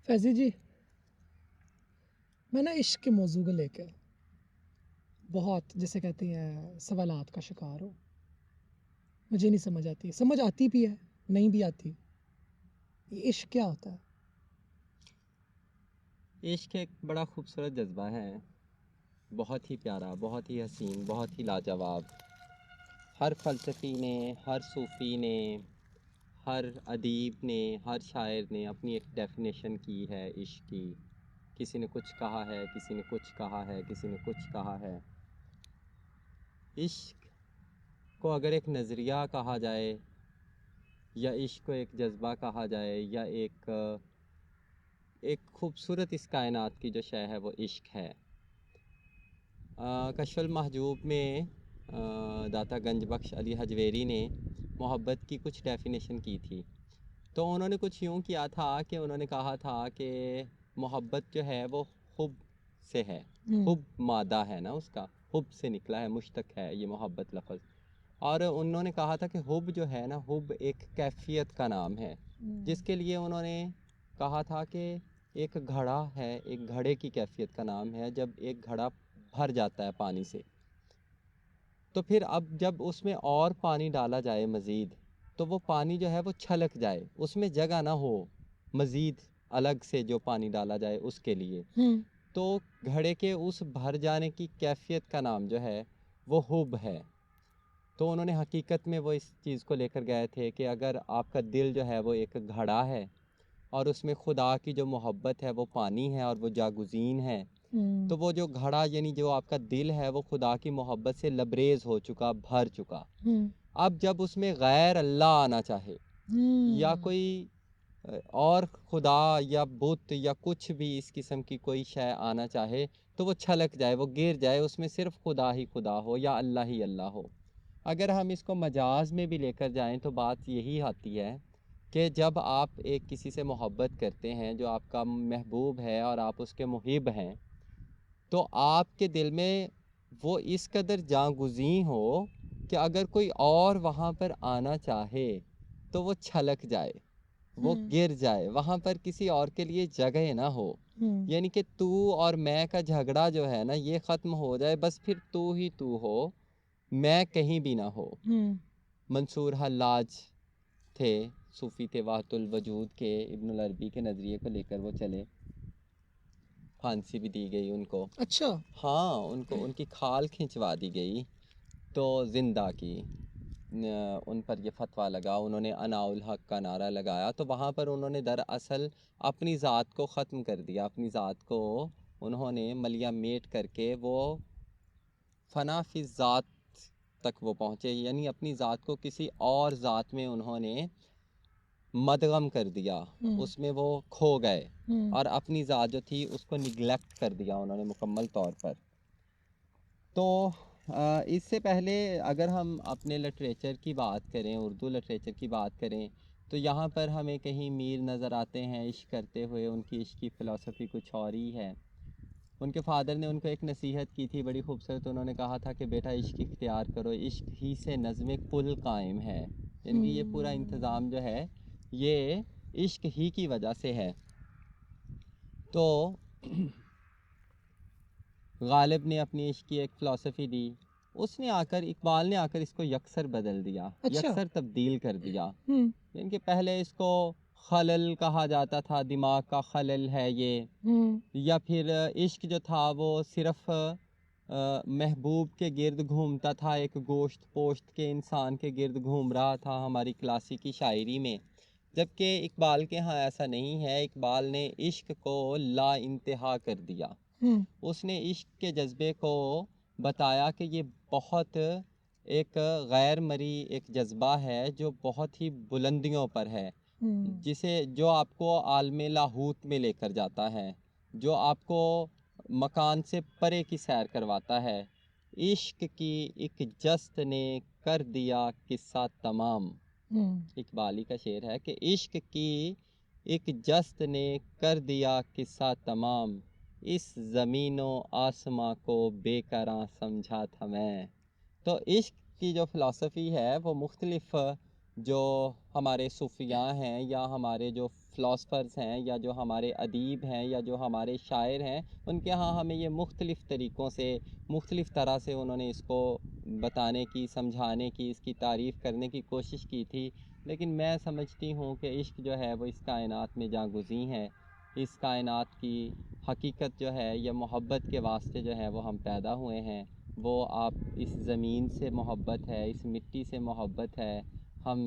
فیضی جی، میں نا عشق کے موضوع کو لے کے بہت جیسے کہتے ہیں سوالات کا شکار ہوں. مجھے نہیں سمجھ آتی بھی ہے، نہیں بھی آتی. یہ عشق کیا ہوتا ہے؟ عشق ایک بڑا خوبصورت جذبہ ہے، بہت ہی پیارا، بہت ہی حسین، بہت ہی لاجواب. ہر فلسفی نے، ہر صوفی نے، ہر ادیب نے، ہر شاعر نے اپنی ایک ڈیفینیشن کی ہے عشق کی. کسی نے کچھ کہا ہے، کسی نے کچھ کہا ہے، کسی نے کچھ کہا ہے. عشق کو اگر ایک نظریہ کہا جائے، یا عشق کو ایک جذبہ کہا جائے، یا ایک خوبصورت اس کائنات کی جو شے ہے وہ عشق ہے. کشف المحجوب میں داتا گنج بخش علی حجویری نے محبت کی کچھ ڈیفینیشن کی تھی. تو انہوں نے کچھ یوں کیا تھا کہ انہوں نے کہا تھا کہ محبت جو ہے وہ حب سے ہے. حب مادہ ہے نا، اس کا حب سے نکلا ہے، مشتق ہے یہ محبت لفظ. اور انہوں نے کہا تھا کہ حب جو ہے نا، حب ایک کیفیت کا نام ہے، جس کے لیے انہوں نے کہا تھا کہ ایک گھڑا ہے، ایک گھڑے کی کیفیت کا نام ہے. جب ایک گھڑا بھر جاتا ہے پانی سے، تو پھر اب جب اس میں اور پانی ڈالا جائے مزید، تو وہ پانی جو ہے وہ چھلک جائے، اس میں جگہ نہ ہو مزید الگ سے جو پانی ڈالا جائے اس کے لیے. تو گھڑے کے اس بھر جانے کی کیفیت کا نام جو ہے وہ حب ہے. تو انہوں نے حقیقت میں وہ اس چیز کو لے کر گئے تھے کہ اگر آپ کا دل جو ہے وہ ایک گھڑا ہے، اور اس میں خدا کی جو محبت ہے وہ پانی ہے اور وہ جاگزین ہے، تو وہ جو گھڑا یعنی جو آپ کا دل ہے وہ خدا کی محبت سے لبریز ہو چکا، بھر چکا. اب جب اس میں غیر اللہ آنا چاہے، یا کوئی اور خدا یا بت یا کچھ بھی اس قسم کی کوئی شے آنا چاہے، تو وہ چھلک جائے، وہ گر جائے، اس میں صرف خدا ہی خدا ہو یا اللہ ہی اللہ ہو. اگر ہم اس کو مجاز میں بھی لے کر جائیں تو بات یہی آتی ہے کہ جب آپ ایک کسی سے محبت کرتے ہیں جو آپ کا محبوب ہے اور آپ اس کے محب ہیں، تو آپ کے دل میں وہ اس قدر جاں گزین ہو کہ اگر کوئی اور وہاں پر آنا چاہے تو وہ چھلک جائے، وہ گر جائے، وہاں پر کسی اور کے لیے جگہ نہ ہو. یعنی کہ تو اور میں کا جھگڑا جو ہے نا یہ ختم ہو جائے، بس پھر تو ہی تو ہو، میں کہیں بھی نہ ہو. منصور حلاج تھے، صوفی تھے، وحدت الوجود کے ابن العربی کے نظریے کو لے کر وہ چلے. پھانسی بھی دی گئی ان کو. اچھا. ہاں، ان کی کھال کھنچوا دی گئی تو زندہ کی. ان پر یہ فتویٰ لگا، انہوں نے انا الحق کا نعرہ لگایا، تو وہاں پر انہوں نے دراصل اپنی ذات کو ختم کر دیا، اپنی ذات کو انہوں نے ملیا میٹ کر کے وہ فنا فی ذات تک وہ پہنچے. یعنی اپنی ذات کو کسی اور ذات میں انہوں نے مدغم کر دیا، اس میں وہ کھو گئے، اور اپنی ذات جو تھی اس کو نگلیکٹ کر دیا انہوں نے مکمل طور پر. تو اس سے پہلے اگر ہم اپنے لٹریچر کی بات کریں، اردو لٹریچر کی بات کریں، تو یہاں پر ہمیں کہیں میر نظر آتے ہیں عشق کرتے ہوئے. ان کی عشق کی فلسفی کچھ اور ہی ہے. ان کے فادر نے ان کو ایک نصیحت کی تھی بڑی خوبصورت. انہوں نے کہا تھا کہ بیٹا عشق اختیار کرو، عشق ہی سے نظم کل قائم ہے. یعنی کہ یہ پورا انتظام جو ہے یہ عشق ہی کی وجہ سے ہے. تو غالب نے اپنی عشق کی ایک فلسفی دی، اس نے اقبال نے آ کر اس کو یکسر بدل دیا، یکسر تبدیل کر دیا. یعنی کہ پہلے اس کو خلل کہا جاتا تھا، دماغ کا خلل ہے یہ، یا پھر عشق جو تھا وہ صرف محبوب کے گرد گھومتا تھا، ایک گوشت پوشت کے انسان کے گرد گھوم رہا تھا ہماری کلاسیکی شاعری میں. جبکہ اقبال کے ہاں ایسا نہیں ہے. اقبال نے عشق کو لا انتہا کر دیا. اس نے عشق کے جذبے کو بتایا کہ یہ بہت ایک غیر مری ایک جذبہ ہے جو بہت ہی بلندیوں پر ہے، جو آپ کو عالم لاہوت میں لے کر جاتا ہے، جو آپ کو مکان سے پرے کی سیر کرواتا ہے. عشق کی ایک جست نے کر دیا قصہ تمام. اقبالی کا شعر ہے کہ عشق کی ایک جست نے کر دیا قصہ تمام، اس زمین و آسماں کو بے قراں سمجھا تھا میں. تو عشق کی جو فلسفی ہے وہ مختلف جو ہمارے صوفیاء ہیں یا ہمارے جو فلاسفرز ہیں یا جو ہمارے ادیب ہیں یا جو ہمارے شاعر ہیں، ان کے ہاں ہمیں یہ مختلف طریقوں سے، مختلف طرح سے انہوں نے اس کو بتانے کی، سمجھانے کی، اس کی تعریف کرنے کی کوشش کی تھی، لیکن میں سمجھتی ہوں کہ عشق جو ہے وہ اس کائنات میں جاگزیں ہے. اس کائنات کی حقیقت جو ہے یہ محبت کے واسطے جو ہے وہ ہم پیدا ہوئے ہیں. وہ آپ اس زمین سے محبت ہے، اس مٹی سے محبت ہے، ہم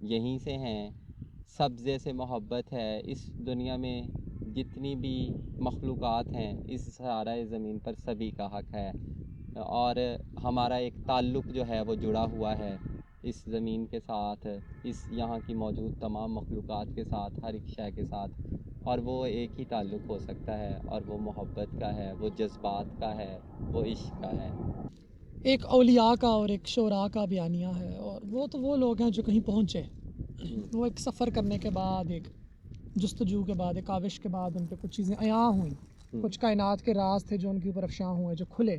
یہیں سے ہیں. سبزے سے محبت ہے. اس دنیا میں جتنی بھی مخلوقات ہیں اس سارے زمین پر سبھی کا حق ہے، اور ہمارا ایک تعلق جو ہے وہ جڑا ہوا ہے اس زمین کے ساتھ، اس یہاں کی موجود تمام مخلوقات کے ساتھ، ہر ایک شے کے ساتھ، اور وہ ایک ہی تعلق ہو سکتا ہے، اور وہ محبت کا ہے، وہ جذبات کا ہے، وہ عشق کا ہے. ایک اولیاء کا اور ایک شعراء کا بیانیہ ہے، اور وہ تو وہ لوگ ہیں جو کہیں پہنچے، وہ ایک سفر کرنے کے بعد، ایک جستجو کے بعد، ایک کاوش کے بعد ان پہ کچھ چیزیں عیاں ہوئیں، کچھ کائنات کے راز تھے جو ان کے اوپر افشاں ہوئے، جو کھلے،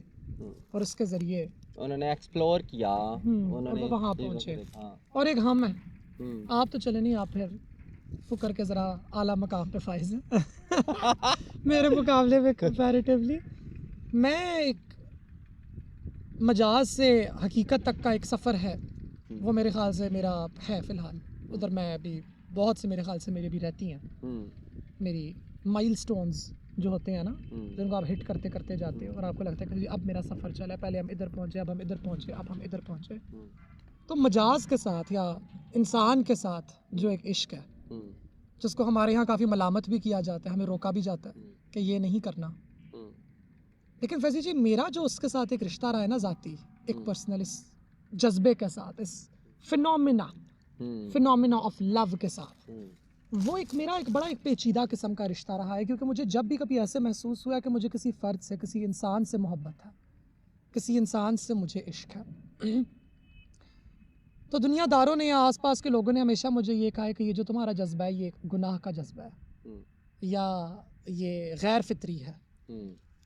اور اس کے ذریعے انہوں نے ایکسپلور کیا، انہوں اور وہ نے وہاں چیزوں کو پہنچے. دیکھا. اور ایک ہم ہیں، آپ تو چلے نہیں، آپ پھر فکر کے ذرا اعلیٰ مقام پہ فائز ہیں میرے مقابلے میں کمپیریٹیولی. میں ایک مجاز سے حقیقت تک کا ایک سفر ہے، وہ میرے خیال سے میرا ہے فی الحال. ادھر میں ابھی بہت سے میرے خیال سے میری بھی رہتی ہیں، میری مائل سٹونز جو ہوتے ہیں نا، جن کو آپ ہٹ کرتے کرتے جاتے ہو اور آپ کو لگتا ہے کہ اب میرا سفر چلا ہے، پہلے ہم ادھر پہنچے، اب ہم ادھر پہنچے، اب ہم ادھر پہنچے. تو مجاز کے ساتھ یا انسان کے ساتھ جو ایک عشق ہے، جس کو ہمارے یہاں کافی ملامت بھی کیا جاتا ہے، ہمیں روکا بھی جاتا ہے کہ یہ نہیں کرنا، لیکن فیضی جی میرا جو اس کے ساتھ ایک رشتہ رہا ہے نا، ذاتی، ایک پرسنل، اس جذبے کے ساتھ، اس فینومینا آف لو کے ساتھ، وہ ایک میرا ایک بڑا ایک پیچیدہ قسم کا رشتہ رہا ہے. کیونکہ مجھے جب بھی کبھی ایسے محسوس ہوا کہ مجھے کسی فرد سے، کسی انسان سے محبت ہے، کسی انسان سے مجھے عشق ہے، تو دنیا داروں نے یا آس پاس کے لوگوں نے ہمیشہ مجھے یہ کہا ہے کہ یہ جو تمہارا جذبہ ہے یہ گناہ کا جذبہ ہے، یا یہ غیر فطری ہے.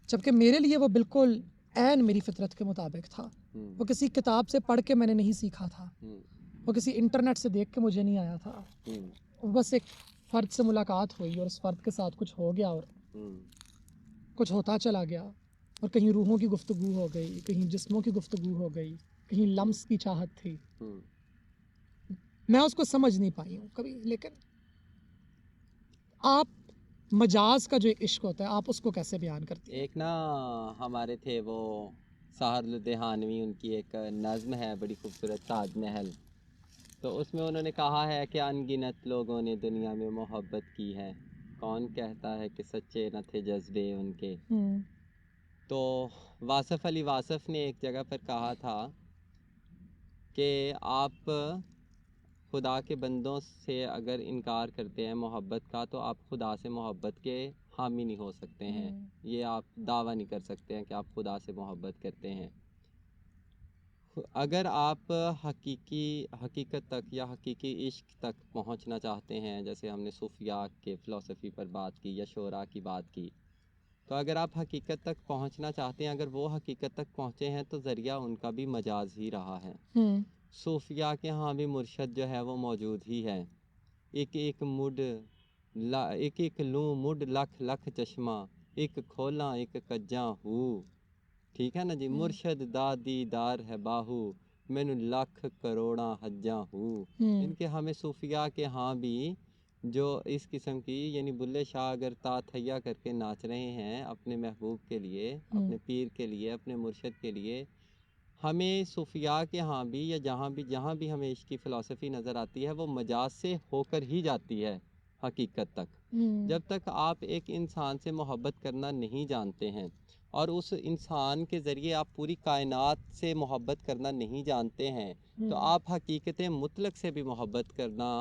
جبکہ میرے لیے وہ بالکل عین میری فطرت کے مطابق تھا. وہ کسی کتاب سے پڑھ کے میں نے نہیں سیکھا تھا، وہ کسی انٹرنیٹ سے دیکھ کے مجھے نہیں آیا تھا. بس ایک فرد سے ملاقات ہوئی اور اس فرد کے ساتھ کچھ ہو گیا، اور کچھ ہوتا چلا گیا، اور کہیں روحوں کی گفتگو ہو گئی، کہیں جسموں کی گفتگو ہو گئی، کہیں لمس کی چاہت تھی. میں اس کو سمجھ نہیں پائی ہوں کبھی. لیکن آپ مجاز کا جو ایک عشق ہوتا ہے، آپ اس کو کیسے بیان کرتی ہیں؟ ایک نا ہمارے تھے وہ سہر لدھیانوی، ان کی ایک نظم ہے بڑی خوبصورت، تاج محل. تو اس میں انہوں نے کہا ہے کہ ان گنت لوگوں نے دنیا میں محبت کی ہے، کون کہتا ہے کہ سچے نہ تھے جذبے ان کے. تو واصف علی واصف نے ایک جگہ پر کہا تھا کہ آپ خدا کے بندوں سے اگر انکار کرتے ہیں محبت کا، تو آپ خدا سے محبت کے حامی نہیں ہو سکتے ہیں. یہ آپ دعویٰ نہیں کر سکتے ہیں کہ آپ خدا سے محبت کرتے ہیں. اگر آپ حقیقت تک یا حقیقی عشق تک پہنچنا چاہتے ہیں، جیسے ہم نے صوفیاء کے فلسفی پر بات کی یا شعراء کی بات کی، تو اگر آپ حقیقت تک پہنچنا چاہتے ہیں، اگر وہ حقیقت تک پہنچے ہیں، تو ذریعہ ان کا بھی مجاز ہی رہا ہے. صوفیاء کے ہاں بھی مرشد جو ہے وہ موجود ہی ہے. ایک ایک لوں مڈ لکھ لکھ چشمہ، ایک کھولا ایک کجاں ہو. ٹھیک ہے نا جی. مرشد دادی دار ہے باہو، مینو لکھ کروڑاں حجاں ہو. ان کے ہمیں صوفیاء کے ہاں بھی جو اس قسم کی، یعنی بلے شاہ اگر تا تھیا کر کے ناچ رہے ہیں اپنے محبوب کے لیے، اپنے پیر کے لیے، اپنے مرشد کے لیے، ہمیں صوفیاء کے ہاں بھی یا جہاں بھی ہمیں عشق کی فلسفی نظر آتی ہے، وہ مجاز سے ہو کر ہی جاتی ہے حقیقت تک. جب تک آپ ایک انسان سے محبت کرنا نہیں جانتے ہیں، اور اس انسان کے ذریعے آپ پوری کائنات سے محبت کرنا نہیں جانتے ہیں، تو آپ حقیقت مطلق سے بھی محبت کرنا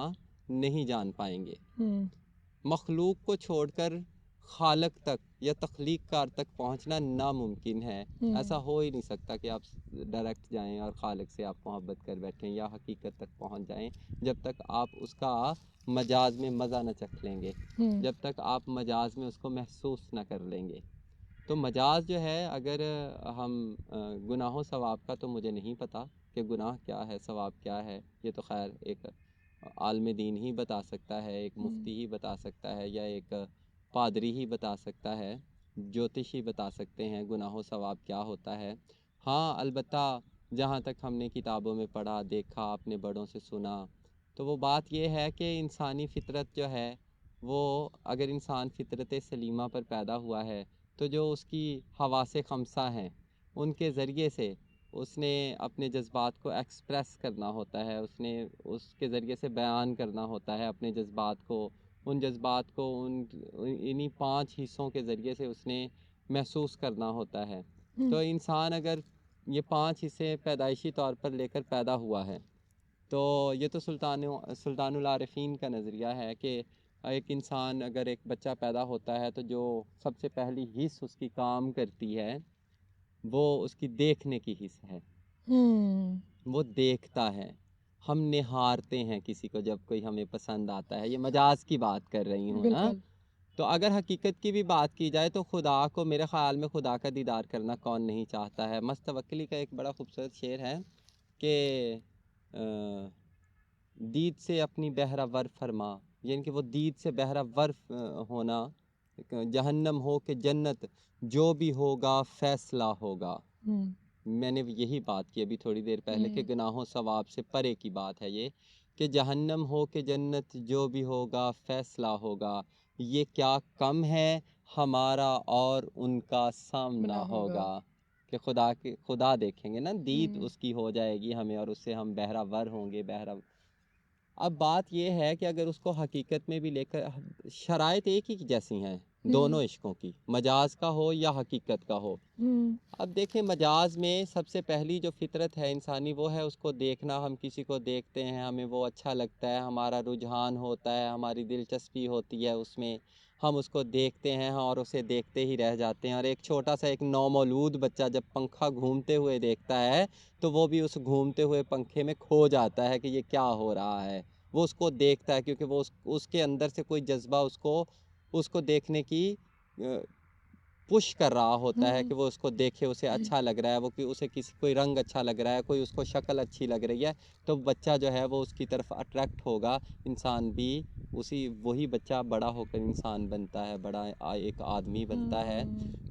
نہیں جان پائیں گے. مخلوق کو چھوڑ کر خالق تک یا تخلیق کار تک پہنچنا ناممکن ہے. ایسا ہو ہی نہیں سکتا کہ آپ ڈائریکٹ جائیں اور خالق سے آپ محبت کر بیٹھیں یا حقیقت تک پہنچ جائیں، جب تک آپ اس کا مجاز میں مزہ نہ چکھ لیں گے، جب تک آپ مجاز میں اس کو محسوس نہ کر لیں گے. تو مجاز جو ہے، اگر ہم گناہ و ثواب کا تو مجھے نہیں پتہ، کہ گناہ کیا ہے، ثواب کیا ہے، یہ تو خیر ایک عالم دین ہی بتا سکتا ہے، ایک مفتی ہی بتا سکتا ہے، یا ایک پادری ہی بتا سکتا ہے، جوتش ہی بتا سکتے ہیں گناہ و ثواب کیا ہوتا ہے۔ ہاں البتہ جہاں تک ہم نے کتابوں میں پڑھا، دیکھا، اپنے بڑوں سے سنا، تو وہ بات یہ ہے کہ انسانی فطرت جو ہے وہ، اگر انسان فطرت سلیمہ پر پیدا ہوا ہے تو جو اس کی حواس خمسہ ہیں ان کے ذریعے سے اس نے اپنے جذبات کو ایکسپریس کرنا ہوتا ہے، اس نے اس کے ذریعے سے بیان کرنا ہوتا ہے اپنے جذبات کو، ان جذبات کو انہی 5 حصوں کے ذریعے سے اس نے محسوس کرنا ہوتا ہے۔ تو انسان اگر یہ 5 حصے پیدائشی طور پر لے کر پیدا ہوا ہے تو یہ تو سلطان العارفین کا نظریہ ہے کہ ایک انسان، اگر ایک بچہ پیدا ہوتا ہے تو جو سب سے پہلی حص اس کی کام کرتی ہے وہ اس کی دیکھنے کی حص ہے، وہ دیکھتا ہے۔ ہم نہارتے ہیں کسی کو جب کوئی ہمیں پسند آتا ہے، یہ مجاز کی بات کر رہی ہوں نا۔ بالکل تو اگر حقیقت کی بھی بات کی جائے تو خدا کو، میرے خیال میں خدا کا دیدار کرنا کون نہیں چاہتا ہے۔ مستوکلی کا ایک بڑا خوبصورت شعر ہے کہ دید سے اپنی بہرہ ور فرما، یعنی کہ وہ دید سے بہرہ ور ہونا، جہنم ہو کہ جنت جو بھی ہوگا فیصلہ ہوگا۔ میں نے یہی بات کی ابھی تھوڑی دیر پہلے کہ گناہوں ثواب سے پرے کی بات ہے یہ، کہ جہنم ہو کہ جنت جو بھی ہوگا فیصلہ ہوگا، یہ کیا کم ہے ہمارا اور ان کا سامنا ہوگا۔ کہ خدا دیکھیں گے نا، دید اس کی ہو جائے گی ہمیں اور اس سے ہم بہرہ ور ہوں گے، بہرہ۔ اب بات یہ ہے کہ اگر اس کو حقیقت میں بھی لے کر، شرائط ایک ہی جیسی ہیں دونوں عشقوں کی، مجاز کا ہو یا حقیقت کا ہو۔ اب دیکھیں مجاز میں سب سے پہلی جو فطرت ہے انسانی وہ ہے اس کو دیکھنا۔ ہم کسی کو دیکھتے ہیں، ہمیں وہ اچھا لگتا ہے، ہمارا رجحان ہوتا ہے، ہماری دلچسپی ہوتی ہے اس میں، ہم اس کو دیکھتے ہیں اور اسے دیکھتے ہی رہ جاتے ہیں۔ اور ایک چھوٹا سا ایک نومولود بچہ جب پنکھا گھومتے ہوئے دیکھتا ہے تو وہ بھی اس گھومتے ہوئے پنکھے میں کھو جاتا ہے کہ یہ کیا ہو رہا ہے۔ وہ اس کو دیکھتا ہے کیونکہ وہ اس کے اندر سے کوئی جذبہ اس کو دیکھنے کی پش کر رہا ہوتا ہے کہ وہ اس کو دیکھے، اسے اچھا لگ رہا ہے، وہ اسے کوئی رنگ اچھا لگ رہا ہے، کوئی اس کو شکل اچھی لگ رہی ہے، تو بچہ جو ہے وہ اس کی طرف اٹریکٹ ہوگا۔ انسان بھی وہی بچہ بڑا ہو کر انسان بنتا ہے، بڑا ایک آدمی بنتا ہے۔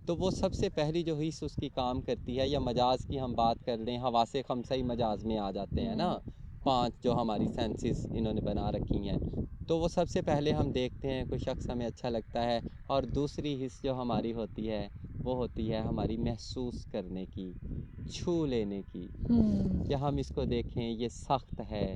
تو وہ سب سے پہلی جو حص اس کی کام کرتی ہے، یا مجاز کی ہم بات کر لیں، حواس خمسہ ہی مجاز میں آ جاتے ہیں نا، 5 جو ہماری سینسز انہوں نے بنا رکھی ہیں۔ تو وہ سب سے پہلے ہم دیکھتے ہیں، کوئی شخص ہمیں اچھا لگتا ہے، اور دوسری حص جو ہماری ہوتی ہے وہ ہوتی ہے ہماری محسوس کرنے کی، چھو لینے کی، کہ ہم اس کو دیکھیں یہ سخت ہے،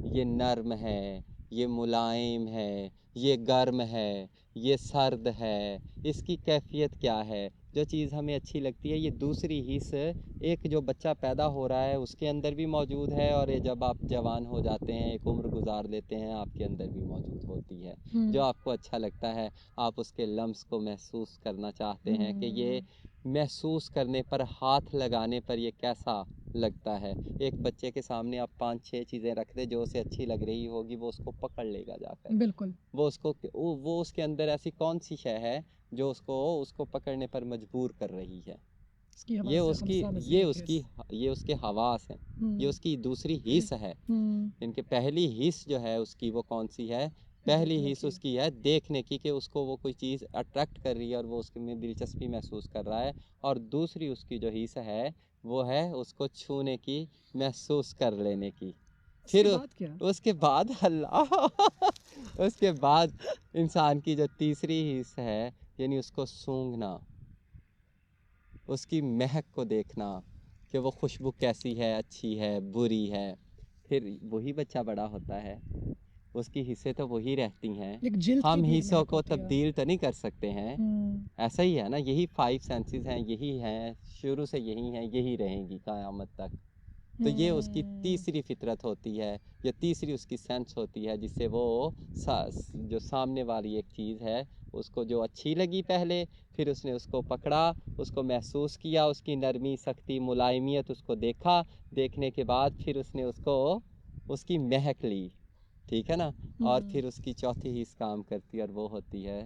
یہ نرم ہے، یہ ملائم ہے، یہ گرم ہے، یہ سرد ہے، اس کی کیفیت کیا ہے۔ جو چیز ہمیں اچھی لگتی ہے یہ دوسری حص ایک جو بچہ پیدا ہو رہا ہے اس کے اندر بھی موجود ہے، اور یہ جب آپ جوان ہو جاتے ہیں، ایک عمر گزار لیتے ہیں، آپ کے اندر بھی موجود ہوتی ہے۔ جو آپ کو اچھا لگتا ہے آپ اس کے لمس کو محسوس کرنا چاہتے ہیں کہ یہ محسوس کرنے پر، ہاتھ لگانے پر یہ کیسا لگتا ہے۔ ایک بچے کے سامنے آپ 5-6 چیزیں رکھ دیں جو اسے اچھی لگ رہی ہوگی، وہ اس کو پکڑ لے گا جا کر۔ بالکل وہ اس کے اندر ایسی کون سی شے ہے جو اس کو پکڑنے پر مجبور کر رہی ہے۔ یہ اس کے حواس ہیں، یہ اس کی دوسری حص ہے۔ ان کے پہلی حص جو ہے اس کی وہ کون سی ہے؟ پہلی حص اس کی ہے دیکھنے کی، کہ اس کو وہ کوئی چیز اٹریکٹ کر رہی ہے اور وہ اس میں دلچسپی محسوس کر رہا ہے، اور دوسری اس کی جو حص ہے وہ ہے اس کو چھونے کی، محسوس کر لینے کی۔ پھر اس کے بعد اللہ اس کے بعد انسان کی جو تیسری حص ہے، یعنی اس کو سونگھنا، اس کی مہک کو دیکھنا کہ وہ خوشبو کیسی ہے، اچھی ہے، بری ہے۔ پھر وہی بچہ بڑا ہوتا ہے، اس کی حصے تو وہی رہتی ہیں، ہم حصوں کو تبدیل تو نہیں کر سکتے ہیں۔ ایسا ہی ہے نا، یہی 5 سینسز ہیں، یہی ہیں، شروع سے یہی ہیں، یہی رہیں گی قیامت تک۔ تو یہ اس کی تیسری فطرت ہوتی ہے، یا تیسری اس کی سینس ہوتی ہے، جس سے وہ جو سامنے والی ایک چیز ہے اس کو جو اچھی لگی پہلے، پھر اس نے اس کو پکڑا، اس کو محسوس کیا، اس کی نرمی، سختی، ملائمیت اس کو دیکھا، دیکھنے کے بعد پھر اس نے اس کی مہک لی، ٹھیک ہے نا، اور پھر اس کی چوتھی حص کام کرتی ہے اور وہ ہوتی ہے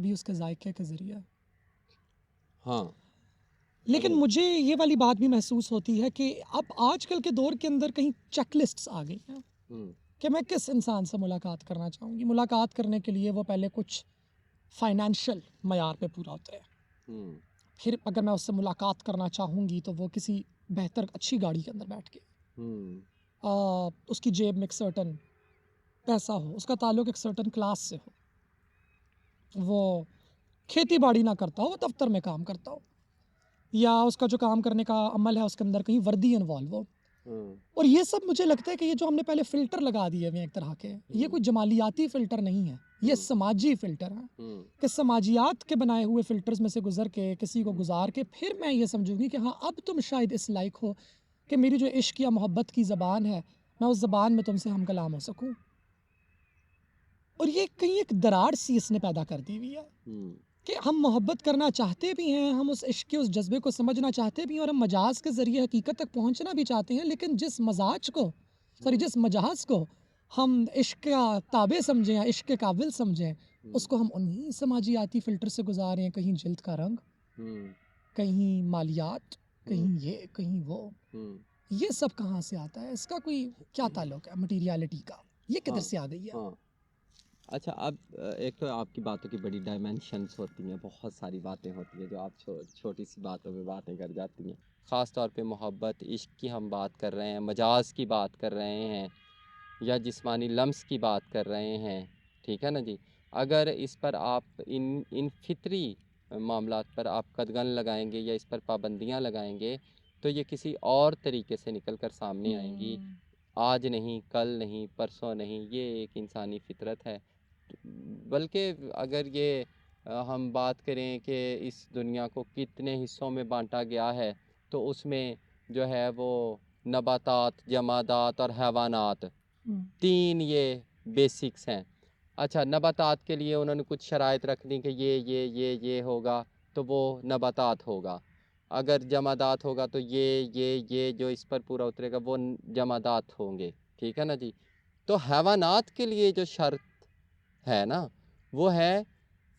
کبھی اس کے ذائقے کے ذریعے. ہاں لیکن اگر مجھے یہ والی بات بھی محسوس ہوتی ہے کہ اب آج کل کے دور کے اندر کہیں چیک لسٹس آ گئی ہیں ہوں کہ میں کس انسان سے ملاقات کرنا چاہوں گی. ملاقات کرنے کے لیے وہ پہلے کچھ فائنینشیل معیار پہ پورا اترے, ہوں پھر اگر میں اس سے ملاقات کرنا چاہوں گی تو وہ کسی بہتر اچھی گاڑی کے اندر بیٹھ کے, ہوں اس کی جیب میں ایک سرٹن پیسہ ہو, اس کا تعلق ایک سرٹن کلاس سے ہو, وہ کھیتی باڑی نہ کرتا ہو, وہ دفتر میں کام کرتا ہو, یا اس کا جو کام کرنے کا عمل ہے اس کے اندر کہیں وردی انوالو ہو. ہوں اور یہ سب مجھے لگتا ہے کہ یہ جو ہم نے پہلے فلٹر لگا دیے ہوئے ہیں ایک طرح کے, یہ کوئی جمالیاتی فلٹر نہیں ہے, یہ سماجی فلٹر ہے ہوں کہ سماجیات کے بنائے ہوئے فلٹرز میں سے گزر کے کسی کو گزار کے پھر میں یہ سمجھوں گی کہ ہاں اب تم شاید اس لائق ہو کہ میری جو عشق یا محبت کی زبان ہے میں اس زبان میں تم سے ہم کلام ہو سکوں. اور یہ کہیں ایک دراڑ سی اس نے پیدا کر دی ہوئی ہے ہوں کہ ہم محبت کرنا چاہتے بھی ہیں, ہم اس عشق کے اس جذبے کو سمجھنا چاہتے بھی ہیں, اور ہم مجاز کے ذریعے حقیقت تک پہنچنا بھی چاہتے ہیں, لیکن جس مجاز کو ہم عشق کا تابع سمجھیں یا عشق کے قابل سمجھیں, اس کو ہم انہی سماجیاتی فلٹر سے گزارے ہیں. کہیں جلد کا رنگ, ہوں کہیں مالیات, کہیں یہ کہیں وہ, ہوں یہ سب کہاں سے آتا ہے؟ اس کا کوئی کیا تعلق ہے مٹیریالٹی کا؟ یہ کدھر ہاں سے آ گئی ہے؟ ہاں اچھا اب ایک تو آپ کی باتوں کی بڑی ڈائمینشنس ہوتی ہیں, بہت ساری باتیں ہوتی ہیں جو آپ چھوٹی سی باتوں پہ باتیں کر جاتی ہیں. خاص طور پہ محبت عشق کی ہم بات کر رہے ہیں, مجاز کی بات کر رہے ہیں, یا جسمانی لمس کی بات کر رہے ہیں, ٹھیک ہے نا جی. اگر اس پر آپ ان فطری معاملات پر آپ قدغن لگائیں گے یا اس پر پابندیاں لگائیں گے تو یہ کسی اور طریقے سے نکل کر سامنے آئیں گی. آج نہیں, کل نہیں, پرسوں نہیں, یہ ایک انسانی فطرت ہے. بلکہ اگر یہ ہم بات کریں کہ اس دنیا کو کتنے حصوں میں بانٹا گیا ہے تو اس میں جو ہے وہ نباتات, جمادات اور حیوانات, تین یہ بیسکس ہیں. اچھا نباتات کے لیے انہوں نے کچھ شرائط رکھ دی کہ یہ ہوگا تو وہ نباتات ہوگا. اگر جمادات ہوگا تو یہ جو اس پر پورا اترے گا وہ جمادات ہوں گے, ٹھیک ہے نا جی. تو حیوانات کے لیے جو شرط ہے نا وہ ہے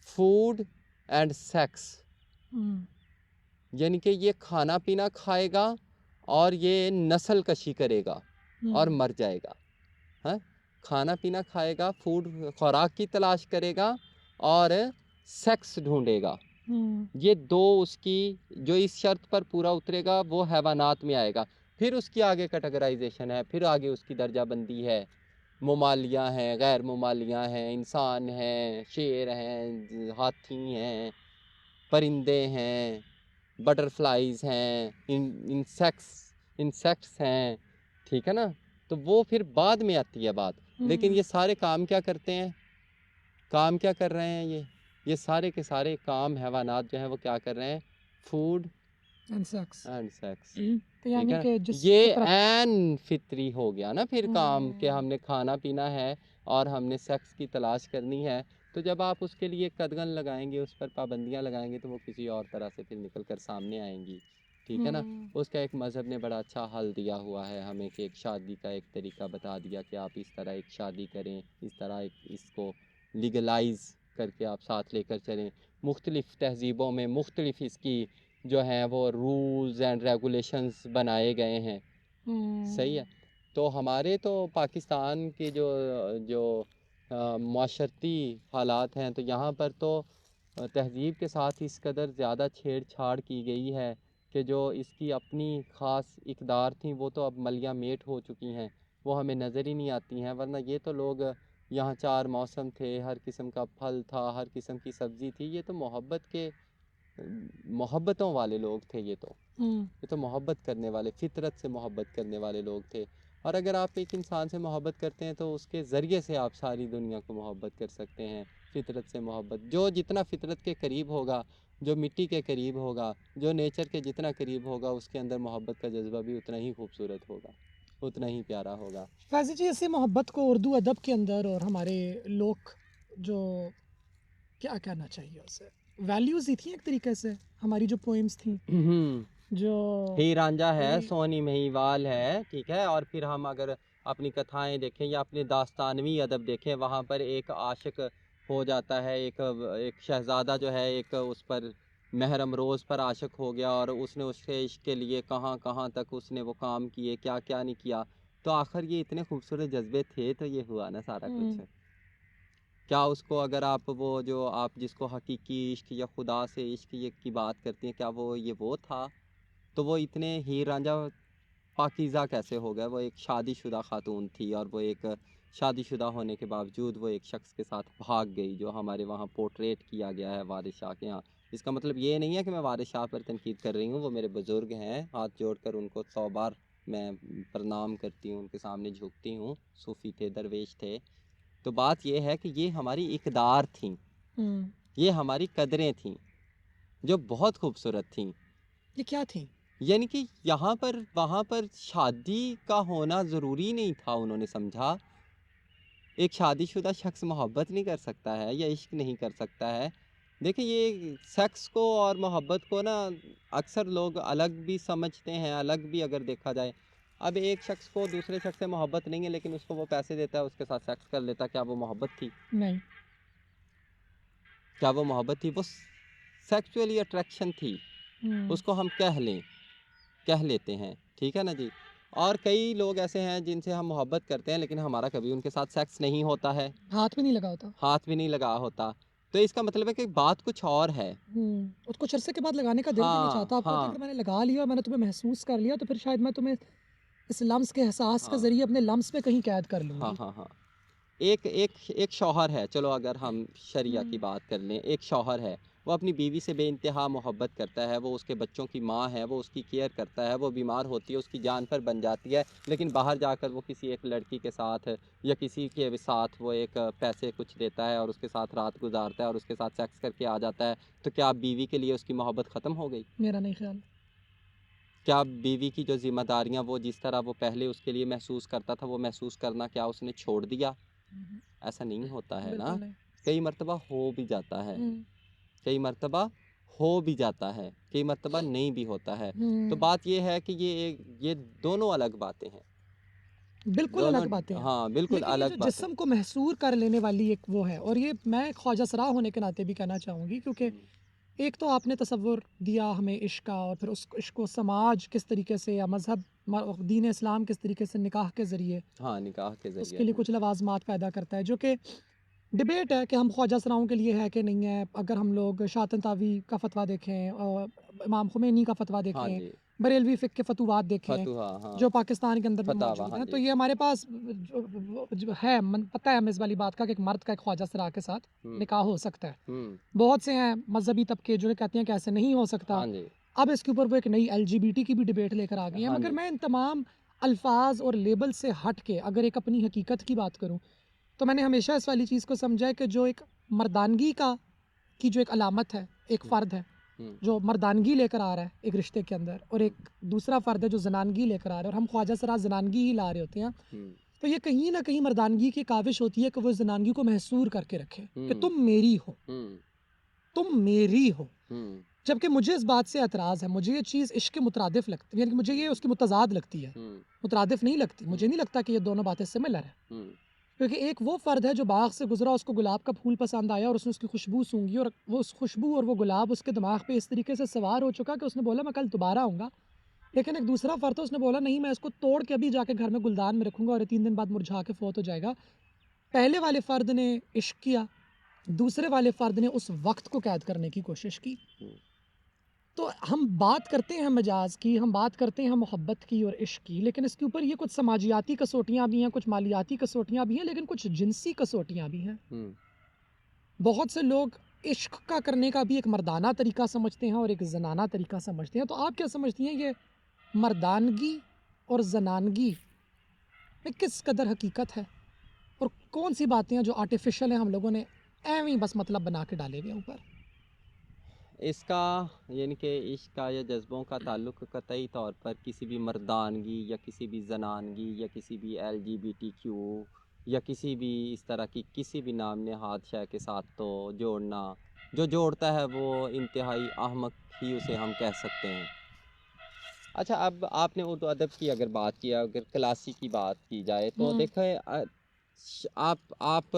فوڈ اینڈ سیکس, یعنی کہ یہ کھانا پینا کھائے گا اور یہ نسل کشی کرے گا اور مر جائے گا. ہاں, کھانا پینا کھائے گا, فوڈ خوراک کی تلاش کرے گا اور سیکس ڈھونڈے گا. یہ دو اس کی جو اس شرط پر پورا اترے گا وہ حیوانات میں آئے گا. پھر اس کی آگے کیٹیگرائزیشن ہے, پھر آگے اس کی درجہ بندی ہے. ممالیہ ہیں, غیر ممالیہ ہیں, انسان ہیں, شیر ہیں, ہاتھی ہیں, پرندے ہیں, بٹر فلائیز ہیں, انسیکٹس ہیں, ٹھیک ہے نا. تو وہ پھر بعد میں آتی ہے بات. لیکن یہ سارے کام کیا کرتے ہیں, کام کیا کر رہے ہیں, یہ سارے کے سارے کام حیوانات جو ہیں وہ کیا کر رہے ہیں, فوڈ اینڈ سیکس, ٹھیک ہے نا. یہ عین فطری ہو گیا نا پھر کام کہ ہم نے کھانا پینا ہے اور ہم نے سیکس کی تلاش کرنی ہے. تو جب آپ اس کے لیے قدغن لگائیں گے, اس پر پابندیاں لگائیں گے تو وہ کسی اور طرح سے پھر نکل کر سامنے آئیں گی, ٹھیک ہے نا. اس کا ایک مذہب نے بڑا اچھا حل دیا ہوا ہے ہمیں کہ ایک شادی کا ایک طریقہ بتا دیا کہ آپ اس طرح ایک شادی کریں, اس طرح اس کو لیگلائز کر کے آپ ساتھ لے کر چلیں. مختلف تہذیبوں میں مختلف اس کی جو ہیں وہ رولز اینڈ ریگولیشنز بنائے گئے ہیں, صحیح ہے. تو ہمارے تو پاکستان کے جو معاشرتی حالات ہیں تو یہاں پر تو تہذیب کے ساتھ اس قدر زیادہ چھیڑ چھاڑ کی گئی ہے کہ جو اس کی اپنی خاص اقدار تھیں وہ تو اب ملیہ میٹ ہو چکی ہیں, وہ ہمیں نظر ہی نہیں آتی ہیں. ورنہ یہ تو لوگ یہاں 4 موسم تھے, ہر قسم کا پھل تھا, ہر قسم کی سبزی تھی. یہ تو محبتوں والے لوگ تھے, یہ تو محبت کرنے والے, فطرت سے محبت کرنے والے لوگ تھے. اور اگر آپ ایک انسان سے محبت کرتے ہیں تو اس کے ذریعے سے آپ ساری دنیا کو محبت کر سکتے ہیں. فطرت سے محبت, جو جتنا فطرت کے قریب ہوگا, جو مٹی کے قریب ہوگا, جو نیچر کے جتنا قریب ہوگا, اس کے اندر محبت کا جذبہ بھی اتنا ہی خوبصورت ہوگا, اتنا ہی پیارا ہوگا. فیضی جی, اسی محبت کو اردو ادب کے اندر اور ہمارے لوگ جو کیا کہنا چاہیے اسے, ویلیوز ہی تھیں ایک طریقے سے, ہماری جو پوئمز تھیں جو ہی رانجھا ہے, سونی مہیوال ہے, ٹھیک ہے. اور پھر ہم اگر اپنی کتھائیں دیکھیں یا اپنے داستانوی ادب دیکھیں, وہاں پر ایک عاشق ہو جاتا ہے، ایک شہزادہ جو ہے ایک اس پر مہر امروز پر عاشق ہو گیا، اور اس نے اس کے عشق کے لیے کہاں کہاں تک اس نے وہ کام کیے، کیا کیا نہیں کیا، تو آخر یہ اتنے خوبصورت جذبے تھے تو یہ ہوا نا سارا کچھ۔ کیا اس کو اگر آپ وہ جو آپ جس کو حقیقی عشق یا خدا سے عشق کی بات کرتی ہیں، کیا وہ تھا؟ تو وہ اتنے ہیر رانجھا پاکیزہ کیسے ہو گئے؟ وہ ایک شادی شدہ خاتون تھی، اور وہ ایک شادی شدہ ہونے کے باوجود وہ ایک شخص کے ساتھ بھاگ گئی، جو ہمارے وہاں پورٹریٹ کیا گیا ہے وارث شاہ کے یہاں۔ اس کا مطلب یہ نہیں ہے کہ میں وارث شاہ پر تنقید کر رہی ہوں، وہ میرے بزرگ ہیں، ہاتھ جوڑ کر ان کو 100 بار میں پرنام کرتی ہوں، ان کے سامنے جھکتی ہوں، صوفی تھے، درویش تھے۔ تو بات یہ ہے کہ یہ ہماری اقدار تھیں، یہ ہماری قدریں تھیں جو بہت خوبصورت تھیں۔ یہ کیا تھی؟ یعنی کہ یہاں پر وہاں پر شادی کا ہونا ضروری نہیں تھا، انہوں نے سمجھا ایک شادی شدہ شخص محبت نہیں کر سکتا ہے یا عشق نہیں کر سکتا ہے۔ دیکھیں یہ سیکس کو اور محبت کو نا اکثر لوگ الگ بھی سمجھتے ہیں، الگ بھی اگر دیکھا جائے۔ اب ایک شخص کو دوسرے شخص سے محبت نہیں ہے لیکن اس کو وہ پیسے دیتا ہے، اس کے ساتھ سیکس کر لیتا، کیا وہ محبت تھی؟ نہیں۔ کیا وہ محبت تھی؟ وہ سیکچولی اٹریکشن تھی، اس کو ہم کہہ لیتے ہیں، ٹھیک ہے نا جی۔ اور کئی لوگ ایسے ہیں جن سے ہم محبت کرتے ہیں لیکن ہمارا کبھی ان کے ساتھ سیکس نہیں ہوتا ہے، ہاتھ بھی نہیں لگا ہوتا۔ ہاتھ بھی نہیں لگا ہوتا، تو اس کا مطلب ہے کہ بات کچھ اور ہے۔ اور کچھ عرصے کے بعد لگانے کا دل بھی نہیں ہاں چاہتا۔ آپ کو پتہ ہے ہاں اگر میں نے لگا لیا اور میں نے تمہیں محسوس کر لیا تو پھر شاید میں تمہیں اس لمس کے احساس کے ہاں ذریعے اپنے لمس پہ کہیں قید کر لوں ہاں گی۔ ہاں ہاں ایک شوہر ہے، چلو اگر ہم شریعہ کی بات کر لیں، ایک شوہر ہے، وہ اپنی بیوی سے بے انتہا محبت کرتا ہے، وہ اس کے بچوں کی ماں ہے، وہ اس کی کیئر کرتا ہے، وہ بیمار ہوتی ہے اس کی جان پر بن جاتی ہے، لیکن باہر جا کر وہ کسی ایک لڑکی کے ساتھ یا کسی کے ساتھ وہ ایک پیسے کچھ دیتا ہے اور اس کے ساتھ رات گزارتا ہے اور اس کے ساتھ سیکس کر کے آ جاتا ہے، تو کیا بیوی کے لیے اس کی محبت ختم ہو گئی؟ میرا نہیں خیال۔ کیا بیوی کی جو ذمہ داریاں وہ جس طرح وہ پہلے اس کے لیے محسوس کرتا تھا وہ محسوس کرنا کیا اس نے چھوڑ دیا؟ ایسا نہیں ہوتا ہے نا، بالکل نہیں۔ کئی مرتبہ ہو بھی جاتا ہے، کئی مرتبہ ہو بھی جاتا ہے، کئی مرتبہ نہیں بھی ہوتا ہے۔ تو بات یہ ہے کہ یہ دونوں الگ باتیں ہیں، بالکل دونوں الگ باتیں ہیں، ہاں بالکل لیکن یہ جو الگ باتیں جسم کو محصور کر لینے والی ایک وہ ہے، اور یہ میں ایک خواجہ سرا ہونے کے ناطے بھی کہنا چاہوں گی، کیونکہ ایک تو آپ نے تصور دیا ہمیں عشق کا، اور پھر اس عشق کو سماج کس طریقے سے یا مذہب دین اسلام کس طریقے سے نکاح کے ذریعے ہاں نکاح کے اس ذریعے کے لیے کچھ لوازمات پیدا کرتا ہے، جو کہ ڈبیٹ ہے کہ ہم خواجہ سراؤں کے لیے ہے کہ نہیں ہے۔ اگر ہم لوگ شاہ طنطاوی کا فتویٰ دیکھیں اور امام خمینی کا فتویٰ ہاں دیکھیں، جی، بریلوی فقہ کے فتوحات دیکھیں فتویٰ ہاں، جو پاکستان کے اندر بھی فتاوی موجود ہاں ہیں، جی، تو یہ ہمارے پاس جو ہے پتہ ہے ہمیں اس والی بات کا کہ ایک مرد کا ایک خواجہ سرا کے ساتھ نکاح ہو سکتا ہے۔ بہت سے ہیں مذہبی طبقے جو کہتے ہیں کہ ایسے نہیں ہو سکتا۔ ہاں جی، اب اس کے اوپر وہ ایک نئی LGBT کی بھی ڈبیٹ لے کر آ گئی ہیں، ہاں مگر جی، میں ان تمام الفاظ اور لیبل سے ہٹ کے اگر ایک اپنی حقیقت کی بات کروں تو میں نے ہمیشہ اس والی چیز کو سمجھا ہے کہ جو ایک مردانگی کی جو ایک علامت ہے، ایک فرد ہے جو مردانگی لے کر آ رہا ہے ایک رشتے کے اندر، اور ایک دوسرا فرد ہے جو زنانگی لے کر آ رہا ہے، اور ہم خواجہ سرا زنانگی ہی لا رہے ہوتے ہیں، تو یہ کہیں نہ کہیں مردانگی کی کاوش ہوتی ہے کہ وہ زنانگی کو محصور کر کے رکھے کہ تم میری ہو، تم میری ہو۔ جبکہ مجھے اس بات سے اعتراض ہے، مجھے یہ چیز عشق کے مترادف لگتی ہے، یعنی کہ مجھے یہ اس کی متضاد لگتی ہے، مترادف نہیں لگتی۔ مجھے نہیں لگتا کہ یہ دونوں باتیں سملر ہیں، کیونکہ ایک وہ فرد ہے جو باغ سے گزرا، اس کو گلاب کا پھول پسند آیا اور اس نے اس کی خوشبو سونگھی، اور وہ اس خوشبو اور وہ گلاب اس کے دماغ پہ اس طریقے سے سوار ہو چکا کہ اس نے بولا میں کل دوبارہ آؤں گا۔ لیکن ایک دوسرا فرد ہے، اس نے بولا نہیں، میں اس کو توڑ کے ابھی جا کے گھر میں گلدان میں رکھوں گا اور 3 دن بعد مرجھا کے فوت ہو جائے گا۔ پہلے والے فرد نے عشق کیا، دوسرے والے فرد نے اس وقت کو قید کرنے کی کوشش کی۔ تو ہم بات کرتے ہیں مجاز کی، ہم بات کرتے ہیں محبت کی اور عشق کی، لیکن اس کے اوپر یہ کچھ سماجیاتی کسوٹیاں بھی ہیں، کچھ مالیاتی کسوٹیاں بھی ہیں، لیکن کچھ جنسی کسوٹیاں بھی ہیں۔ بہت سے لوگ عشق کا کرنے کا بھی ایک مردانہ طریقہ سمجھتے ہیں اور ایک زنانہ طریقہ سمجھتے ہیں، تو آپ کیا سمجھتی ہیں یہ مردانگی اور زنانگی میں کس قدر حقیقت ہے، اور کون سی باتیں ہیں جو آرٹیفیشل ہیں، ہم لوگوں نے ایویں بس مطلب بنا کے ڈالے ہوئے ہیں اوپر؟ اس کا یعنی کہ عشق کا یا جذبوں کا تعلق قطعی طور پر کسی بھی مردانگی یا کسی بھی زنانگی یا کسی بھی LGBTQ یا کسی بھی اس طرح کی کسی بھی نام نہاد شے کے ساتھ تو جوڑنا جو جوڑتا ہے وہ انتہائی احمق ہی اسے ہم کہہ سکتے ہیں۔ اچھا اب آپ نے اردو ادب کی اگر بات کی، اگر کلاسی کی بات کی جائے تو دیکھیں آپ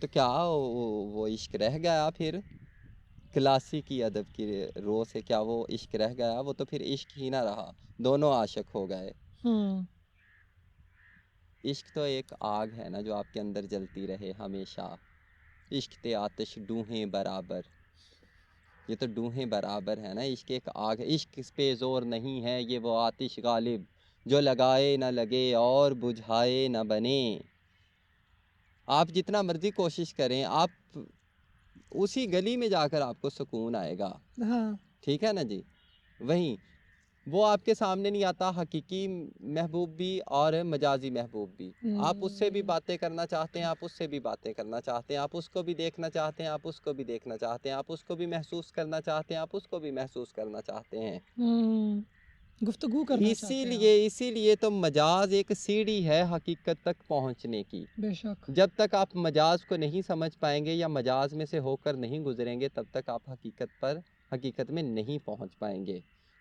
تو کیا وہ عشق رہ گیا پھر کلاسیکی ادب کی رو سے؟ کیا وہ عشق رہ گیا؟ وہ تو پھر عشق ہی نہ رہا، دونوں عاشق ہو گئے۔ عشق تو ایک آگ ہے نا جو آپ کے اندر جلتی رہے ہمیشہ، عشق تے آتش ڈوہیں برابر، یہ تو ڈوہیں برابر ہے نا، عشق ایک آگ ہے، عشق اس پہ زور نہیں ہے، یہ وہ آتش غالب جو لگائے نہ لگے اور بجھائے نہ بنے۔ آپ جتنا مرضی کوشش کریں، آپ اسی گلی میں جا کر آپ کو سکون آئے گا، ٹھیک ہے نا جی؟ وہیں وہ آپ کے سامنے نہیں آتا، حقیقی محبوب بھی اور مجازی محبوب بھی۔ آپ اس سے بھی باتیں کرنا چاہتے ہیں، آپ اس سے بھی باتیں کرنا چاہتے ہیں، آپ اس کو بھی دیکھنا چاہتے ہیں، آپ اس کو بھی دیکھنا چاہتے ہیں، آپ اس کو بھی محسوس کرنا چاہتے ہیں، آپ اس کو بھی محسوس کرنا چاہتے ہیں۔ گفتگو کرنا چاہتے ہیں اسی لیے تو مجاز ایک سیڑھی ہے حقیقت تک پہنچنے کی۔ بے شک۔ جب تک آپ مجاز کو نہیں سمجھ پائیں گے یا مجاز میں سے ہو کر نہیں گزریں گے، تب تک آپ حقیقت میں نہیں پہنچ پائیں گے۔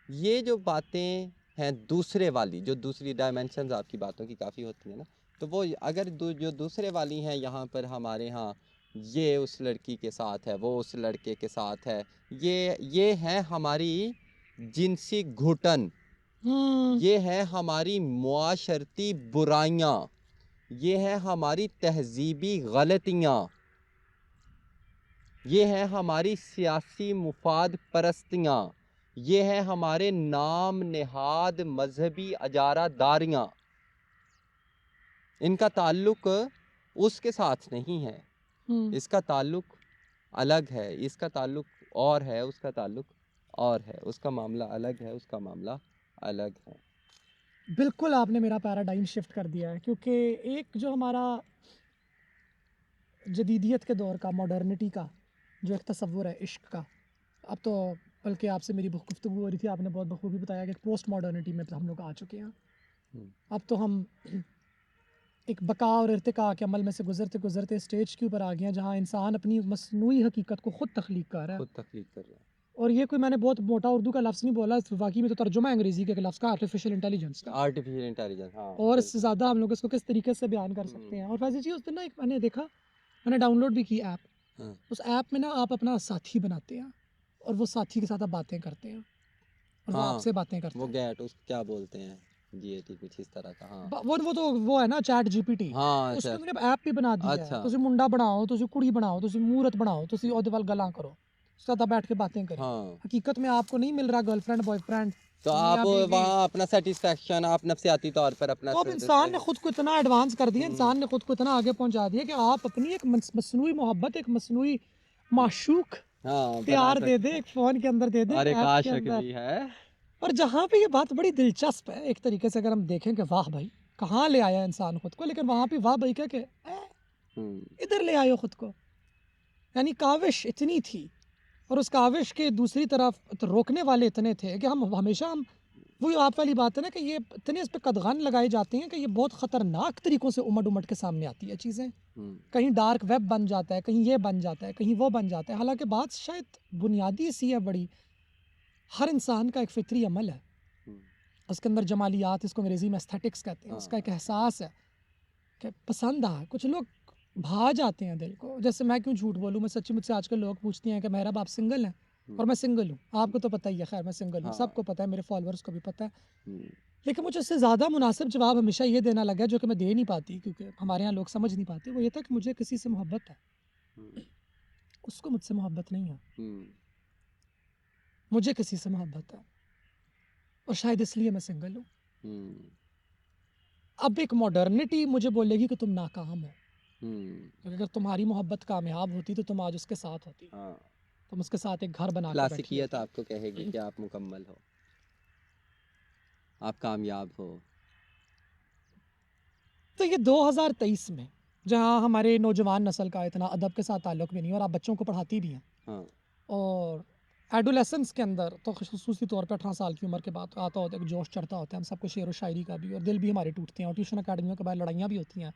یہ جو باتیں ہیں دوسرے والی، جو دوسری ڈائمنشنز آپ کی باتوں کی کافی ہوتی ہیں نا، تو وہ اگر جو دوسرے والی ہیں یہاں پر ہمارے ہاں، یہ اس لڑکی کے ساتھ ہے، وہ اس لڑکے کے ساتھ ہے، یہ ہے ہماری جنسی گھٹن، یہ ہے ہماری معاشرتی برائیاں، یہ ہے ہماری تہذیبی غلطیاں، یہ ہے ہماری سیاسی مفاد پرستیاں، یہ ہے ہمارے نام نہاد مذہبی اجارہ داریاں۔ ان کا تعلق اس کے ساتھ نہیں ہے، اس کا تعلق الگ ہے، اس کا تعلق اور ہے، اس کا تعلق اور ہے، اس کا معاملہ الگ ہے، اس کا معاملہ الگ ہے۔ بالکل آپ نے میرا پیراڈائم شفٹ کر دیا ہے، کیونکہ ایک جو ہمارا جدیدیت کے دور کا، ماڈرنٹی کا جو ایک تصور ہے عشق کا، اب تو بلکہ آپ سے میری گفتگو ہو رہی تھی، آپ نے بہت بخوبی بتایا کہ پوسٹ ماڈرنٹی میں ہم لوگ آ چکے ہیں۔ اب تو ہم ایک بقا اور ارتقاء کے عمل میں سے گزرتے گزرتے اسٹیج کے اوپر آ گئے ہیں جہاں انسان اپنی مصنوعی حقیقت کو خود تخلیق کر رہا ہے۔ اور یہ کوئی میں نے بہت موٹا اردو کا لفظ نہیں بولا، واقعی میں تو ترجمہ انگریزی کے لفظ کا آرٹیفیشل انٹیلیجنس کا، ہاں، اور اس سے زیادہ ہم لوگ اس کو کس طریقے سے بیان کر سکتے ہیں۔ اور فیضی جی اس دن نا ایک میں نے دیکھا، میں نے ڈاؤن لوڈ بھی کی ایپ، اس ایپ میں نا آپ اپنا ساتھی بناتے ہیں اور وہ ساتھی کے ساتھ آپ باتیں کرتے ہیں اور وہ آپ سے باتیں کرتے ہیں۔ وہ گیٹ اس کیا بولتے ہیں، جی اے ٹی کچھ اس طرح کا، ہاں وہ تو وہ ہے نا چیٹ جی پی ٹی، ہاں اس اچھا کے اندر ایپ بھی بنا دی ہے، تسی منڈا بناؤ، تسی کڑی بناؤ، تسی مورت بناؤ، تسی اودے وال گلاں کرو، ساتھ بیٹھ کے باتیں کریں۔ حقیقت میں آپ کو نہیں مل رہا گرل فرینڈ بوائے فرینڈ، تو آپ وہاں اپنا سیٹسفیکشن، آپ نفسیاتی طور پر اپنا، تو اب انسان نے خود کو اتنا ایڈوانس کر دیا، انسان نے خود کو اتنا آگے پہنچا دیا کہ آپ اپنی ایک مصنوعی محبت، ایک مصنوعی معشوق پیار دے دے، ایک فون کے اندر دے دے، اور ایک ایپ کے عاشق اندر۔ بھی ہے۔ اور جہاں پہ یہ بات بڑی دلچسپ ہے ایک طریقے سے، اگر ہم دیکھیں کہ واہ بھائی کہاں لے آیا انسان خود کو، لیکن وہاں پہ واہ بھائی کیا کہ ادھر لے آئے خود کو، یعنی کاوش اتنی تھی اور اس کاوش کے دوسری طرف روکنے والے اتنے تھے کہ ہم ہمیشہ وہی آپ والی بات ہے نا کہ یہ اتنے اس پہ قدغن لگائے جاتے ہیں کہ یہ بہت خطرناک طریقوں سے امٹ کے سامنے آتی ہے چیزیں، کہیں ڈارک ویب بن جاتا ہے، کہیں یہ بن جاتا ہے، کہیں وہ بن جاتا ہے، حالانکہ بات شاید بنیادی سی ہے بڑی، ہر انسان کا ایک فطری عمل ہے، اس کے اندر جمالیات، اس کو انگریزی میں ایستھیٹکس کہتے ہیں، اس کا ایک احساس ہے کہ پسند آ، کچھ لوگ بھا جاتے ہیں دل کو، جیسے میں کیوں جھوٹ بولوں، میں سچی مجھ سے آج کل لوگ پوچھتے ہیں کہ محراب آپ سنگل ہیں، اور میں سنگل ہوں، آپ کو تو پتہ ہی ہے، خیر میں سنگل ہوں، سب کو پتہ ہے، میرے فالورز کو بھی پتہ ہے، لیکن مجھے اس سے زیادہ مناسب جواب ہمیشہ یہ دینا لگا جو کہ میں دے نہیں پاتی، کیونکہ ہمارے یہاں لوگ سمجھ نہیں پاتے، وہ یہ تھا کہ مجھے کسی سے محبت ہے، اس کو مجھ سے محبت نہیں ہے، مجھے کسی سے محبت ہے، اور شاید اس لیے میں سنگل ہوں۔ اب ایک ماڈرنٹی مجھے بولے گی کہ تم ناکام ہو، اگر تمہاری محبت کامیاب ہوتی تو تم آج اس کے ساتھ ہوتی، تم اس کے ساتھ ایک گھر بنا کے بیٹھی ہوتی۔ کلاسیکیت آپ کو کہے گی کہ آپ مکمل ہو، آپ کامیاب ہو۔ تو یہ 2023 میں جہاں ہمارے نوجوان نسل کا اتنا ادب کے ساتھ تعلق بھی نہیں، اور آپ بچوں کو پڑھاتی بھی ہیں، اور ایڈولیسنس کے اندر تو خصوصی طور پہ 18 سال کی عمر کے بعد آتا ہوتا ہے ایک جوش چڑھتا ہوتا ہے، ہم سب کو شعر و شاعری کا بھی، اور دل بھی ہمارے ٹوٹتے ہیں، اور ٹیوشن اکیڈمیوں کے بعد لڑائیاں بھی ہوتی ہیں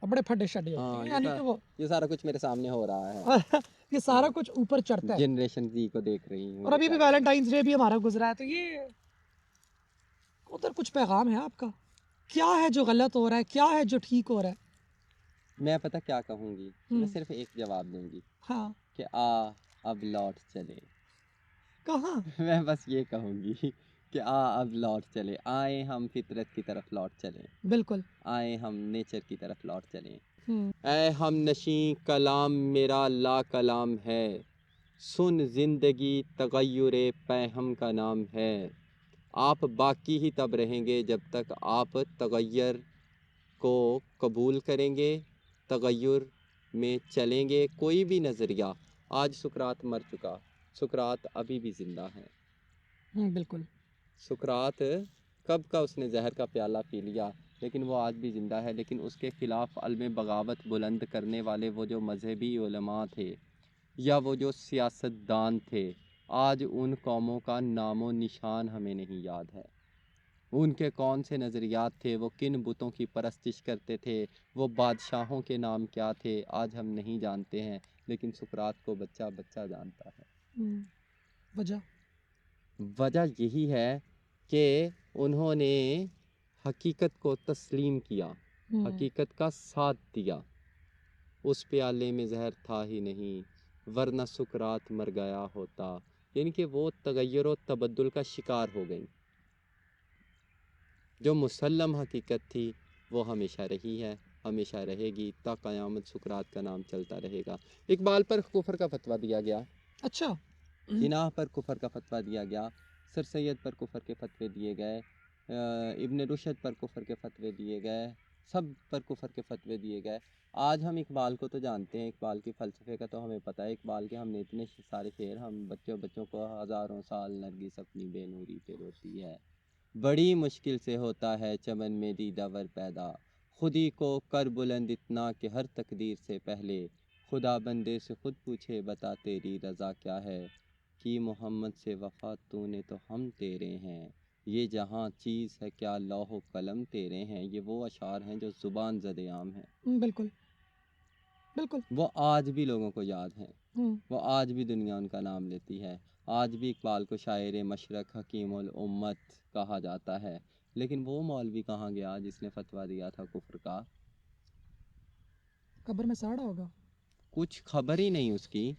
اور بڑے پھڈے شڈے ہوتے ہیں، یعنی کہ وہ یہ سارا کچھ میرے سامنے ہو رہا ہے، یہ سارا کچھ اوپر چڑھتا ہے، جنریشن زی کو دیکھ رہی ہوں، اور ابھی بھی ویلنٹائنس ڈے بھی ہمارا گزرا ہے، تو یہ ادھر کچھ پیغام ہے آپ کا، کیا ہے جو غلط ہو رہا ہے، کیا ہے جو ٹھیک ہو رہا ہے، میں پتہ کیا کہوں گی، میں ہوں، صرف ایک جواب دوں گی ہاں، کہ آ اب لوٹ چلے. کہاں؟ میں بس یہ کہوں گی کہ اب لوٹ چلے، آئے ہم فطرت کی طرف لوٹ چلیں، بالکل. آئے ہم نیچر کی طرف لوٹ چلیں. ہوں، اے ہم نشیں کلام میرا لا کلام ہے، سن زندگی تغیر پہم کا نام ہے. آپ باقی ہی تب رہیں گے جب تک آپ تغیر کو قبول کریں گے، تغیر میں چلیں گے. کوئی بھی نظریہ، آج سقراط مر چکا، سقراط ابھی بھی زندہ ہے. بالکل. سقراط کب کا اس نے زہر کا پیالہ پی لیا، لیکن وہ آج بھی زندہ ہے. لیکن اس کے خلاف علم بغاوت بلند کرنے والے وہ جو مذہبی علماء تھے یا وہ جو سیاستدان تھے، آج ان قوموں کا نام و نشان ہمیں نہیں یاد ہے. ان کے کون سے نظریات تھے، وہ کن بتوں کی پرستش کرتے تھے، وہ بادشاہوں کے نام کیا تھے، آج ہم نہیں جانتے ہیں. لیکن سقراط کو بچہ بچہ جانتا ہے. وجہ؟ وجہ یہی ہے کہ انہوں نے حقیقت کو تسلیم کیا، حقیقت کا ساتھ دیا. اس پیالے میں زہر تھا ہی نہیں، ورنہ سقراط مر گیا ہوتا. یعنی کہ وہ تغیر و تبدل کا شکار ہو گئی. جو مسلم حقیقت تھی وہ ہمیشہ رہی ہے، ہمیشہ رہے گی، تا قیامت سقراط کا نام چلتا رہے گا. اقبال پر کفر کا فتویٰ دیا گیا، اچھا. جناح پر کفر کا فتویٰ دیا گیا، سر سید پر کفر کے فتوے دیے گئے، ابن رشد پر کفر کے فتوے دیے گئے، سب پر کفر کے فتوے دیے گئے. آج ہم اقبال کو تو جانتے ہیں، اقبال کے فلسفے کا تو ہمیں پتہ ہے. اقبال کے ہم نے اتنے سارے شعر، ہم بچوں کو ہزاروں سال نرگس اپنی بے نوری پہ روتی ہے، بڑی مشکل سے ہوتا ہے چمن میں دیدہ ور پیدا، خودی کو کر بلند اتنا کہ ہر تقدیر سے پہلے خدا بندے سے خود پوچھے بتا تیری رضا کیا ہے، کی محمد سے وفا تو نے تو ہم تیرے ہیں، یہ جہاں چیز ہے کیا لوح و قلم تیرے ہیں. یہ وہ اشعار ہیں جو زبان زد عام ہیں. بالکل بالکل. وہ آج بھی لوگوں کو یاد ہیں، وہ آج بھی دنیا ان کا نام لیتی ہے. آج بھی اقبال کو شاعر مشرق، حکیم الامت کہا جاتا ہے. لیکن وہ مولوی کہاں گیا جس نے فتویٰ دیا تھا کفر کا؟ قبر میں ساڑا ہوگا. کچھ خبر ہی نہیں اس کی،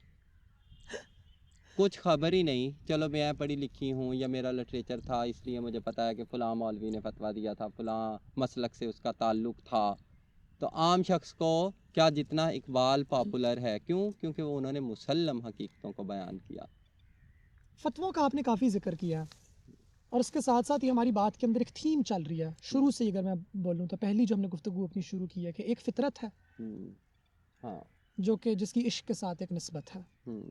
کچھ خبر ہی نہیں. چلو میں پڑھی لکھی ہوں یا میرا لٹریچر تھا، اس لیے مجھے پتا ہے کہ فلاں مولوی نے فتویٰ دیا تھا، فلاں مسلک سے اس کا تعلق تھا. تو عام شخص کو کیا جتنا اقبال پاپولر ہے، کیونکہ وہ انہوں نے مسلم حقیقتوں کو بیان کیا. فتووں کا آپ نے کافی ذکر کیا، اور اس کے ساتھ ساتھ یہ ہماری بات کے اندر ایک تھیم چل رہی ہے شروع سے. اگر میں بولوں تو پہلی جو ہم نے گفتگو اپنی شروع کی ہے کہ ایک فطرت ہے ہاں، جس کی عشق کے ساتھ ایک نسبت ہے، ہوں،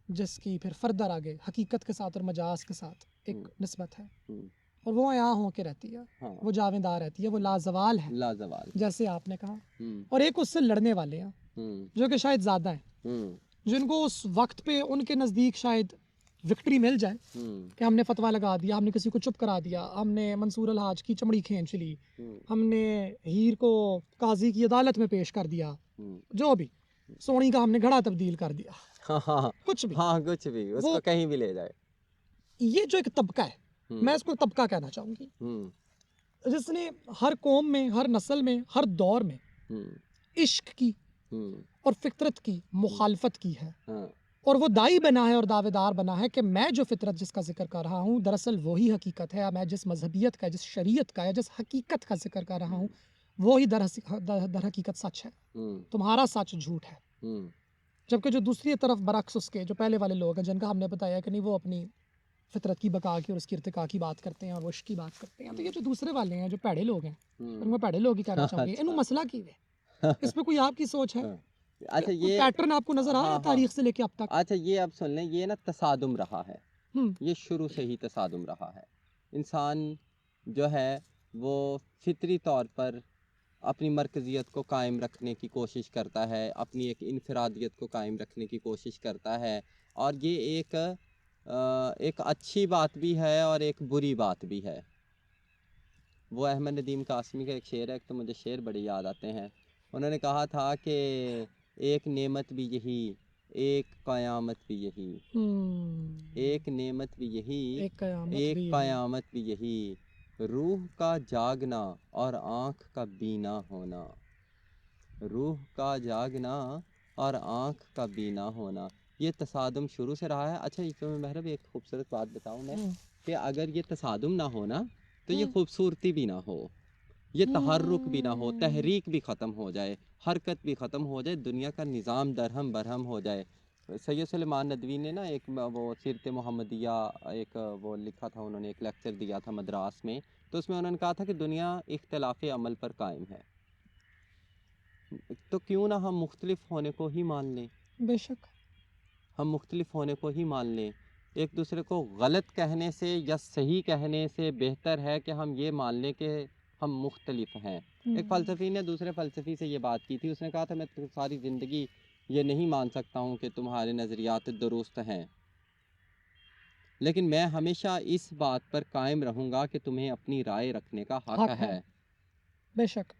جس کی پھر فردر آگے حقیقت کے ساتھ اور مجاز کے ساتھ ایک نسبت ہے، ہوں، اور وہ یہاں ہو کے رہتی ہے، ہاں، وہ جاویدار رہتی ہے، وہ لازوال ہے لازوال. جیسے آپ نے کہا. ہوں، اور ایک اس سے لڑنے والے ہیں ہوں، جو کہ شاید زیادہ ہیں، ہوں، جن کو اس وقت پہ ان کے نزدیک شاید وکٹری مل جائے ہوں، کہ ہم نے فتویٰ لگا دیا، ہم نے کسی کو چپ کرا دیا، ہم نے منصور الحاج کی چمڑی کھینچ لی، ہوں، ہم نے ہیر کو قاضی کی عدالت میں پیش کر دیا، ہوں. جو بھی سونی کا ہم نے گھڑا تبدیل کر دیا، ہاں ہاں کچھ بھی. ہاں، کچھ بھی اس وہ کو کہیں بھی لے جائے. یہ جو ایک طبقہ ہے، ہوں، میں اس کو طبقہ کہنا چاہوں گی، ہوں، جس نے ہر قوم میں، ہر نسل میں، ہر دور میں ہوں، عشق کی ہوں، اور فطرت کی مخالفت کی ہے، ہاں، اور وہ دائی بنا ہے اور دعوے دار بنا ہے کہ میں جو فطرت جس کا ذکر کر رہا ہوں دراصل وہی حقیقت ہے. میں جس مذہبیت کا، جس شریعت کا یا جس حقیقت کا ذکر کر رہا ہوں وہی در حقیقت سچ ہے، ہوں، تمہارا سچ جھوٹ ہے. ہوں، جبکہ جو دوسری طرف برعکس اس کے جو پہلے والے لوگ ہیں جن کا ہم نے بتایا کہ نہیں وہ اپنی فطرت کی بقا کی اور اس کی ارتقاء کی بات کرتے ہیں اور عشق کی بات کرتے ہیں، تو یہ جو دوسرے والے ہیں جو پیڑے لوگ ہیں، ان میں پیڑے لوگ ہی کہنا چاہوں گے، انہوں مسئلہ کی ہے. اس پہ کوئی آپ کی سوچ ہے؟ اچھا کوئی یہ پیٹرن آپ کو نظر آ رہا ہے تاریخ سے لے کے اب تک؟ اچھا یہ اب سن لیں، یہ نا تصادم رہا ہے، ہوں یہ شروع سے ہی تصادم رہا ہے. انسان جو ہے وہ فطری طور پر اپنی مرکزیت کو قائم رکھنے کی کوشش کرتا ہے، اپنی ایک انفرادیت کو قائم رکھنے کی کوشش کرتا ہے، اور یہ ایک اچھی بات بھی ہے اور ایک بری بات بھی ہے. وہ احمد ندیم قاسمی کا ایک شعر ہے، ایک تو مجھے شعر بڑے یاد آتے ہیں. انہوں نے کہا تھا کہ ایک نعمت بھی یہی، ایک قیامت بھی یہی، ایک نعمت بھی یہی، ایک قیامت بھی یہی، روح کا جاگنا اور آنکھ کا بینا ہونا. روح کا جاگنا اور آنکھ کا بینا ہونا، یہ تصادم شروع سے رہا ہے۔ اچھا اس میں محرم ایک خوبصورت بات بتاؤں میں کہ اگر یہ تصادم نہ ہونا تو یہ خوبصورتی بھی نہ ہو، یہ تحرک بھی نہ ہو، تحریک بھی ختم ہو جائے، حرکت بھی ختم ہو جائے، دنیا کا نظام درہم برہم ہو جائے۔ سید سلیمان ندوی نے نا ایک وہ سیرت محمدیہ ایک وہ لکھا تھا، انہوں نے ایک لیکچر دیا تھا مدراس میں، تو اس میں انہوں نے کہا تھا کہ دنیا اختلاف عمل پر قائم ہے، تو کیوں نہ ہم مختلف ہونے کو ہی مان لیں، بے شک ہم مختلف ہونے کو ہی مان لیں۔ ایک دوسرے کو غلط کہنے سے یا صحیح کہنے سے بہتر ہے کہ ہم یہ مان لیں کہ ہم مختلف ہیں۔ ایک فلسفی نے دوسرے فلسفی سے یہ بات کی تھی، اس نے کہا تھا میں ساری زندگی یہ نہیں مان سکتا ہوں کہ تمہارے نظریات درست ہیں، لیکن میں ہمیشہ اس بات پر قائم رہوں گا کہ تمہیں اپنی رائے رکھنے کا حق ہے، بے شک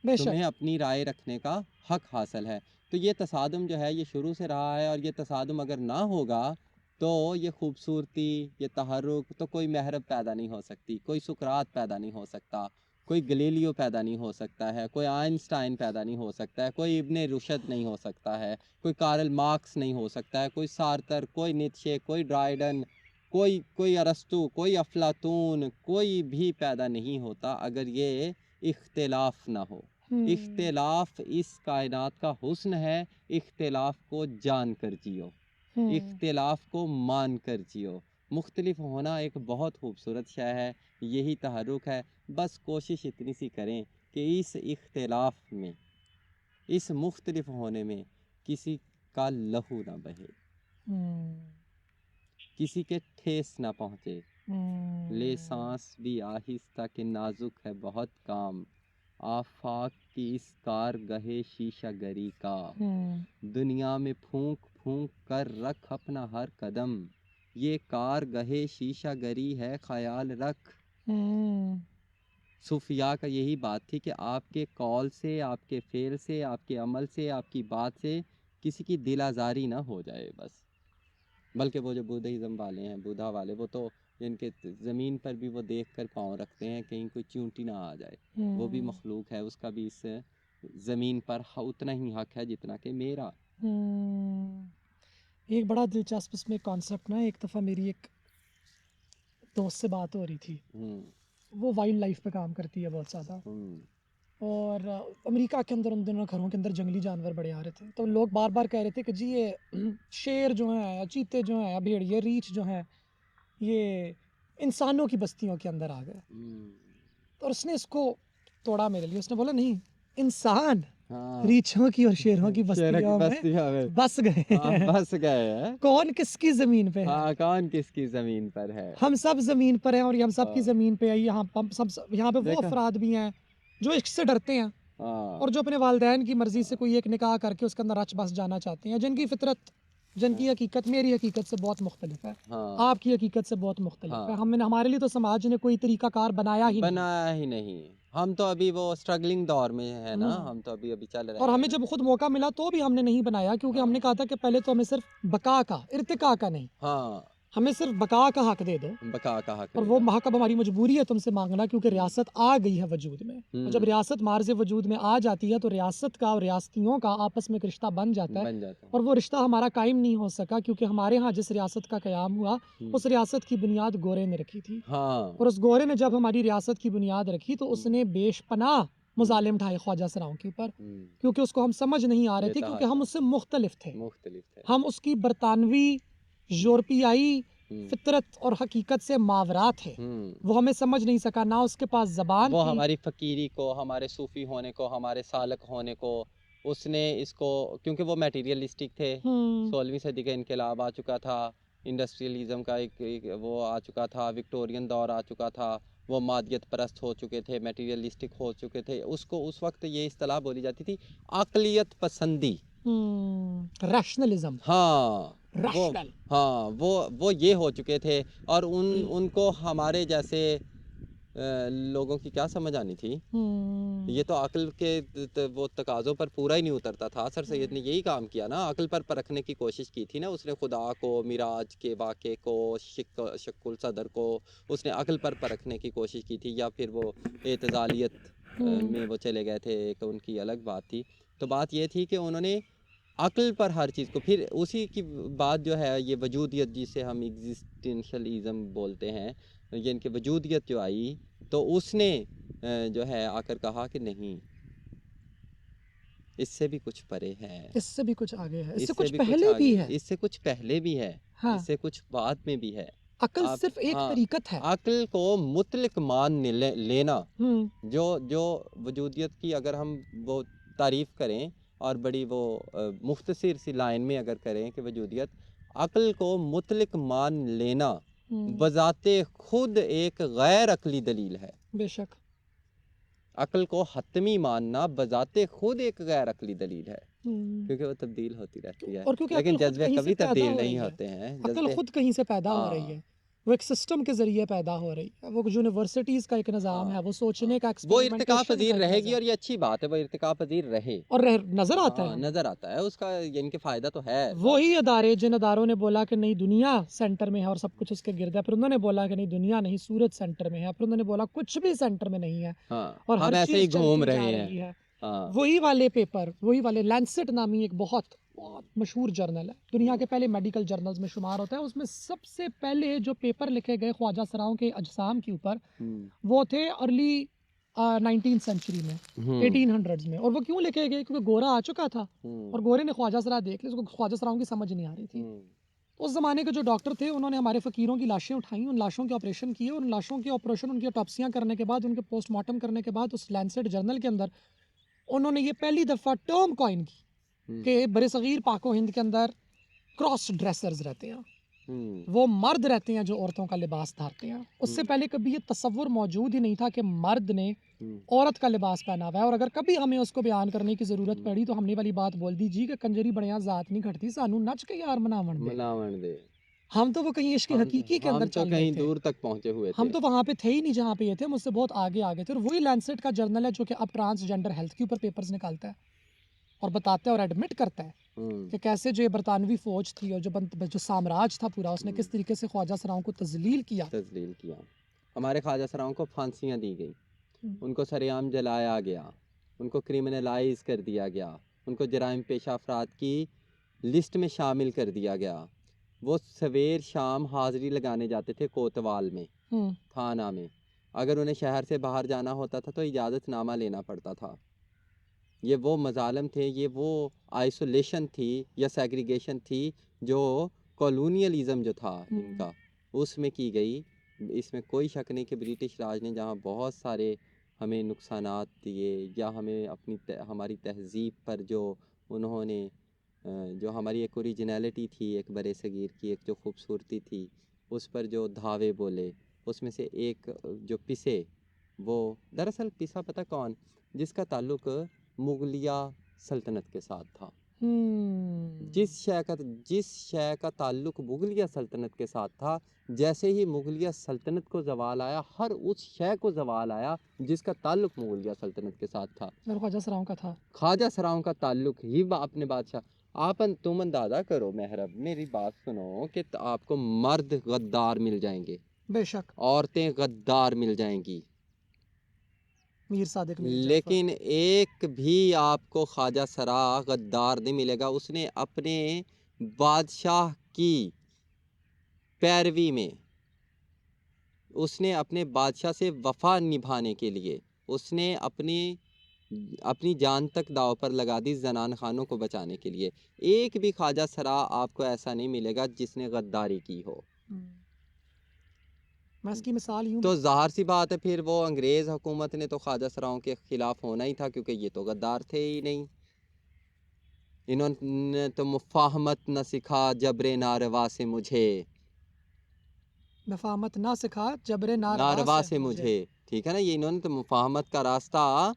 بے شک تمہیں اپنی رائے رکھنے کا حق حاصل ہے۔ تو یہ تصادم جو ہے یہ شروع سے رہا ہے، اور یہ تصادم اگر نہ ہوگا تو یہ خوبصورتی، یہ تحرک، تو کوئی محرب پیدا نہیں ہو سکتی، کوئی سقراط پیدا نہیں ہو سکتا، کوئی گلیلیو پیدا نہیں ہو سکتا ہے، کوئی آئنسٹائن پیدا نہیں ہو سکتا ہے، کوئی ابن رشد نہیں ہو سکتا ہے، کوئی کارل مارکس نہیں ہو سکتا ہے، کوئی سارتر، کوئی نیتشے، کوئی ڈرائیڈن، کوئی ارسطو، کوئی افلاطون، کوئی بھی پیدا نہیں ہوتا اگر یہ اختلاف نہ ہو۔ اختلاف اس کائنات کا حسن ہے، اختلاف کو جان کر جیو، اختلاف کو مان کر جیو۔ مختلف ہونا ایک بہت خوبصورت شے ہے، یہی تحرک ہے۔ بس کوشش اتنی سی کریں کہ اس اختلاف میں، اس مختلف ہونے میں کسی کا لہو نہ بہے، کسی کے ٹھیس نہ پہنچے، لے سانس بھی آہستہ کہ نازک ہے بہت کام، آفاق کی اس کارگہ شیشہ گری کا، دنیا میں پھونک پھونک کر رکھ اپنا ہر قدم، یہ کارگہ شیشہ گری ہے خیال رکھ۔ صوفیاء کا یہی بات تھی کہ آپ کے قول سے، آپ کے فعل سے، آپ کے عمل سے، آپ کی بات سے کسی کی دل آزاری نہ ہو جائے بس۔ بلکہ وہ جو بدھزم والے ہیں، بدھا والے، وہ تو جن کے زمین پر بھی وہ دیکھ کر پاؤں رکھتے ہیں کہیں کوئی چیونٹی نہ آ جائے، وہ بھی مخلوق ہے، اس کا بھی اس زمین پر اتنا ہی حق ہے جتنا کہ میرا۔ ایک بڑا دلچسپ اس میں کانسیپٹ نا، ایک دفعہ میری ایک دوست سے بات ہو رہی تھی، وہ وائلڈ لائف پہ کام کرتی ہے بہت زیادہ، اور امریکہ کے اندر ان دنوں گھروں کے اندر جنگلی جانور بڑے آ رہے تھے، تو لوگ بار بار کہہ رہے تھے کہ جی یہ شیر جو ہیں، چیتے جو ہیں، بھیڑیے، ریچھ جو ہیں، یہ انسانوں کی بستیوں کے اندر آ گئے، اور اس نے اس کو توڑا میرے لیے، اس نے بولا نہیں، انسان ریچھوں کی اور شیروں کی بستیوں میں بس گئے ہیں، بس گئے ہیں، کون کس کی زمین پہ ہے؟ کون کس کی زمین پر ہے؟ ہم سب زمین پر ہیں، اور ہم سب کی زمین پہ ہے، یہاں پہ وہ افراد بھی ہیں جو عشق سے ڈرتے ہیں، اور جو اپنے والدین کی مرضی سے کوئی ایک نکاح کر کے اس کے اندر رچ بس جانا چاہتے ہیں، جن کی فطرت، جن کی حقیقت میری حقیقت سے بہت مختلف ہے، آپ کی حقیقت سے بہت مختلف ہے۔ ہمارے لیے تو سماج نے کوئی طریقہ کار بنایا ہی نہیں، ہم تو ابھی وہ اسٹرگلنگ دور میں ہے نا، ہم تو ابھی چل رہے ہیں، اور ہمیں جب خود موقع ملا تو بھی ہم نے نہیں بنایا، کیونکہ ہم نے کہا تھا کہ پہلے تو ہمیں صرف بقا کا، ارتقاء کا نہیں، ہمیں صرف بقا کا حق دے دو، بقا کا حق، اور وہ حق اب ہماری مجبوری ہے تم سے مانگنا، کیونکہ ریاست آ گئی ہے وجود میں، اور جب ریاست مارز وجود میں آ جاتی ہے تو ریاست کا اور ریاستیوں کا آپس میں ایک رشتہ بن جاتا ہے، اور وہ رشتہ ہمارا قائم نہیں ہو سکا، کیونکہ ہمارے ہاں جس ریاست کا قیام ہوا اس ریاست کی بنیاد گورے نے رکھی تھی، اور اس گورے نے جب ہماری ریاست کی بنیاد رکھی تو اس نے بیش پناہ مظالم ڈھائے خواجہ سراؤں کے اوپر، کیونکہ اس کو ہم سمجھ نہیں آ رہے تھے، کیونکہ ہم اس سے مختلف تھے، ہم اس کی برطانوی یورپیائی فطرت اور حقیقت سے ماورا تھے، وہ ہمیں سمجھ نہیں سکا، نہ اس کے پاس زبان وہ تھی، ہماری فقیری کو، ہمارے صوفی ہونے کو، ہمارے سالک ہونے کو، اس نے اس کو، کیونکہ وہ میٹیریلسٹک تھے، 16ویں صدی کا انقلاب آ چکا تھا، انڈسٹریلزم کا ایک وہ آ چکا تھا، وکٹورین دور آ چکا تھا، وہ مادیت پرست ہو چکے تھے، میٹیریلسٹک ہو چکے تھے، اس کو اس وقت یہ اصطلاح بولی جاتی تھی عقلیت پسندی، ریشنلزم، وہ یہ ہو چکے تھے، اور ان کو ہمارے جیسے لوگوں کی کیا سمجھ آنی تھی، یہ تو عقل کے وہ تقاضوں پر پورا ہی نہیں اترتا تھا۔ سر سید نے یہی کام کیا نا، عقل پر پرکھنے کی کوشش کی تھی نا، اس نے خدا کو، معراج کے واقعے کو، شق الصدر کو اس نے عقل پر پرکھنے کی کوشش کی تھی، یا پھر وہ اعتزالیت میں وہ چلے گئے تھے، کہ ان کی الگ بات تھی. تو بات یہ تھی کہ انہوں نے عقل پر ہر چیز کو، پھر اسی کی بات جو ہے یہ وجودیت جسے ہم ایگزسٹنشلزم بولتے ہیں، یہ ان کی وجودیت جو آئی تو اس نے جو ہے آ کر کہا کہ نہیں، اس سے بھی کچھ پرے ہے، اس سے بھی کچھ آگے ہے، اس سے اس سے کچھ بھی کچھ پہلے بھی آگے، ہے. اس سے کچھ پہلے بھی ہے، ہاں، اس سے کچھ بعد میں بھی ہے. عقل آپ صرف ایک ہاں، طریقت ہے. عقل کو مطلق مان لینا، ہوں جو وجودیت کی اگر ہم وہ تعریف کریں اور بڑی وہ مختصر سی لائن میں اگر کریں کہ وجودیت، عقل کو مطلق مان لینا بذات خود ایک غیر عقلی دلیل ہے. بے شک. عقل کو حتمی ماننا بذات خود ایک غیر عقلی دلیل ہے، کیونکہ وہ تبدیل ہوتی رہتی ہے، اور کیونکہ لیکن عقل خود جذبے کہیں سے کبھی پیدا تبدیل ہو نہیں رہی ہے. ہوتے ہیں. عقل جذبے خود کہیں سے پیدا ہو رہی ہاں، ہے، وہ ایک سسٹم کے ذریعے پیدا ہو رہی ہے، وہ یونیورسٹیز کا ایک نظام ہاں، ہے، وہ سوچنے کا وہ ارتقا ایکسپیریمنٹیشن پذیر کا ایک رہے گی، نظام، اور یہ اچھی بات ہے، وہ ارتقا پذیر رہے. اور نظر آتا ہے ہاں، ہمیں. نظر آتا ہے اس کا، ان کے فائدہ تو ہے. وہی ادارے جن اداروں نے بولا کہ نہیں دنیا سینٹر میں ہے اور سب کچھ اس کے گرد ہے، پھر انہوں نے بولا کہ نہیں دنیا نہیں، سورج سینٹر میں ہے، پھر انہوں نے بولا کچھ بھی سینٹر میں نہیں ہے ہاں، اور ہم ہر ایسے ہی چیز گھوم چلتی جا رہے ہیں. رہی ہے. ہاں، وہی والے پیپر، وہی والے لینسٹ نامی ایک بہت مشہور جرنل ہے، دنیا کے پہلے میڈیکل جرنلز میں شمار ہوتا ہے. اس میں سب سے پہلے جو پیپر لکھے گئے خواجہ سراؤں کے اجسام کے اوپر وہ تھے ارلی 19 سینچری میں، 1800s میں. اور وہ کیوں لکھے گئے؟ کیونکہ گورا آ چکا تھا اور گورے نے خواجہ سرا دیکھ لی، اس کو خواجہ سراؤں کی سمجھ نہیں آ رہی تھی. اس زمانے کے جو ڈاکٹر تھے انہوں نے ہمارے فقیروں کی لاشیں اٹھائیں، ان لاشوں کے آپریشن کیے، ان لاشوں کے آپریشن، ان کی اٹاپسیاں کرنے کے بعد، ان کے پوسٹ مارٹم کرنے کے بعد اس لینسٹ جرنل کے اندر انہوں نے یہ پہلی دفعہ ٹرم کوائن کی کہ برصغیر پاک و ہند کے اندر کراس ڈریسرز رہتے ہیں، وہ مرد رہتے ہیں جو عورتوں کا لباس دھارتے ہیں. اس سے پہلے کبھی یہ تصور موجود ہی نہیں تھا کہ مرد نے عورت کا لباس پہنا ہوا ہے. اور اگر کبھی ہمیں اس کو بیان کرنے کی ضرورت پڑی تو ہم نے والی بات بول دی جی کہ کنجری بڑیاں ذات نہیں کھٹتی، سانو نچ کے یار مناون دے. ہم تو وہ کہیں عشق حقیقی کے اندر ہم تو چل رہے کہیں تھے، دور تک پہنچے ہوئے تھے. ہم تو وہاں پہ تھے ہی نہیں جہاں پہ یہ تھے، مجھ سے بہت آگے آگے تھے. اور وہی لینسٹ کا جرنل ہے جو کہ اب ٹرانسجینڈر ہیلتھ کے اوپر پیپرز نکالتا ہے اور بتاتا ہے اور ایڈمٹ کرتا ہے کہ کیسے جو یہ برطانوی فوج تھی اور جو سامراج تھا پورا، اس نے کس طریقے سے خواجہ سراؤں کو تذلیل کیا. ہمارے خواجہ سراؤں کو پھانسیاں دی گئی، ان کو سر عام جلایا گیا، ان کو کرمنلائز کر دیا گیا، ان کو جرائم پیشہ افراد کی لسٹ میں شامل کر دیا گیا. وہ سویر شام حاضری لگانے جاتے تھے کوتوال میں، تھانہ میں. اگر انہیں شہر سے باہر جانا ہوتا تھا تو اجازت نامہ لینا پڑتا تھا. یہ وہ مظالم تھے، یہ وہ آئسولیشن تھی یا سیگریگیشن تھی جو کالونیلزم جو تھا ان کا اس میں کی گئی. اس میں کوئی شک نہیں کہ برٹش راج نے جہاں بہت سارے ہمیں نقصانات دیے یا ہمیں ہماری تہذیب پر جو انہوں نے جو ہماری ایک اوریجنلٹی تھی ایک برِ صغیر کی، ایک جو خوبصورتی تھی، اس پر جو دھاوے بولے، اس میں سے ایک جو پسے، وہ دراصل پسا پتہ کون، جس کا تعلق مغلیہ سلطنت کے ساتھ تھا. جس شے کا تعلق مغلیہ سلطنت کے ساتھ تھا، جیسے ہی مغلیہ سلطنت کو زوال آیا، ہر اس شے کو زوال آیا جس کا تعلق مغلیہ سلطنت کے ساتھ تھا. خواجہ سراؤں کا تھا. خواجہ سراؤں کا تعلق ہی اپنے بادشاہ. تم اندازہ کرو محرم، میری بات سنو، کہ آپ کو مرد غدار مل جائیں گے، بے شک عورتیں غدار مل جائیں گی، میر صادق میر جعفر، لیکن ایک بھی آپ کو خواجہ سرا غدار نہیں ملے گا. اس نے اپنے بادشاہ کی پیروی میں، اس نے اپنے بادشاہ سے وفا نبھانے کے لیے، اس نے اپنی جان تک داؤ پر لگا دی زنان خانوں کو بچانے کے لیے. ایک بھی خواجہ سرا آپ کو ایسا نہیں ملے گا جس نے غداری کی ہو. میں اس کی مثال یوں تو ظاہر سی بات ہے پھر وہ انگریز حکومت نے تو خواجہ سراؤں کے خلاف ہونا ہی تھا، کیونکہ یہ تو غدار تھے ہی نہیں. انہوں نے تو مفاہمت نہ سکھا جبر ناروا سے مجھے، مفاہمت نہ سکھا جبر ناروا سے مجھے، ٹھیک ہے نا. یہ انہوں نے تو مفاہمت کا راستہ،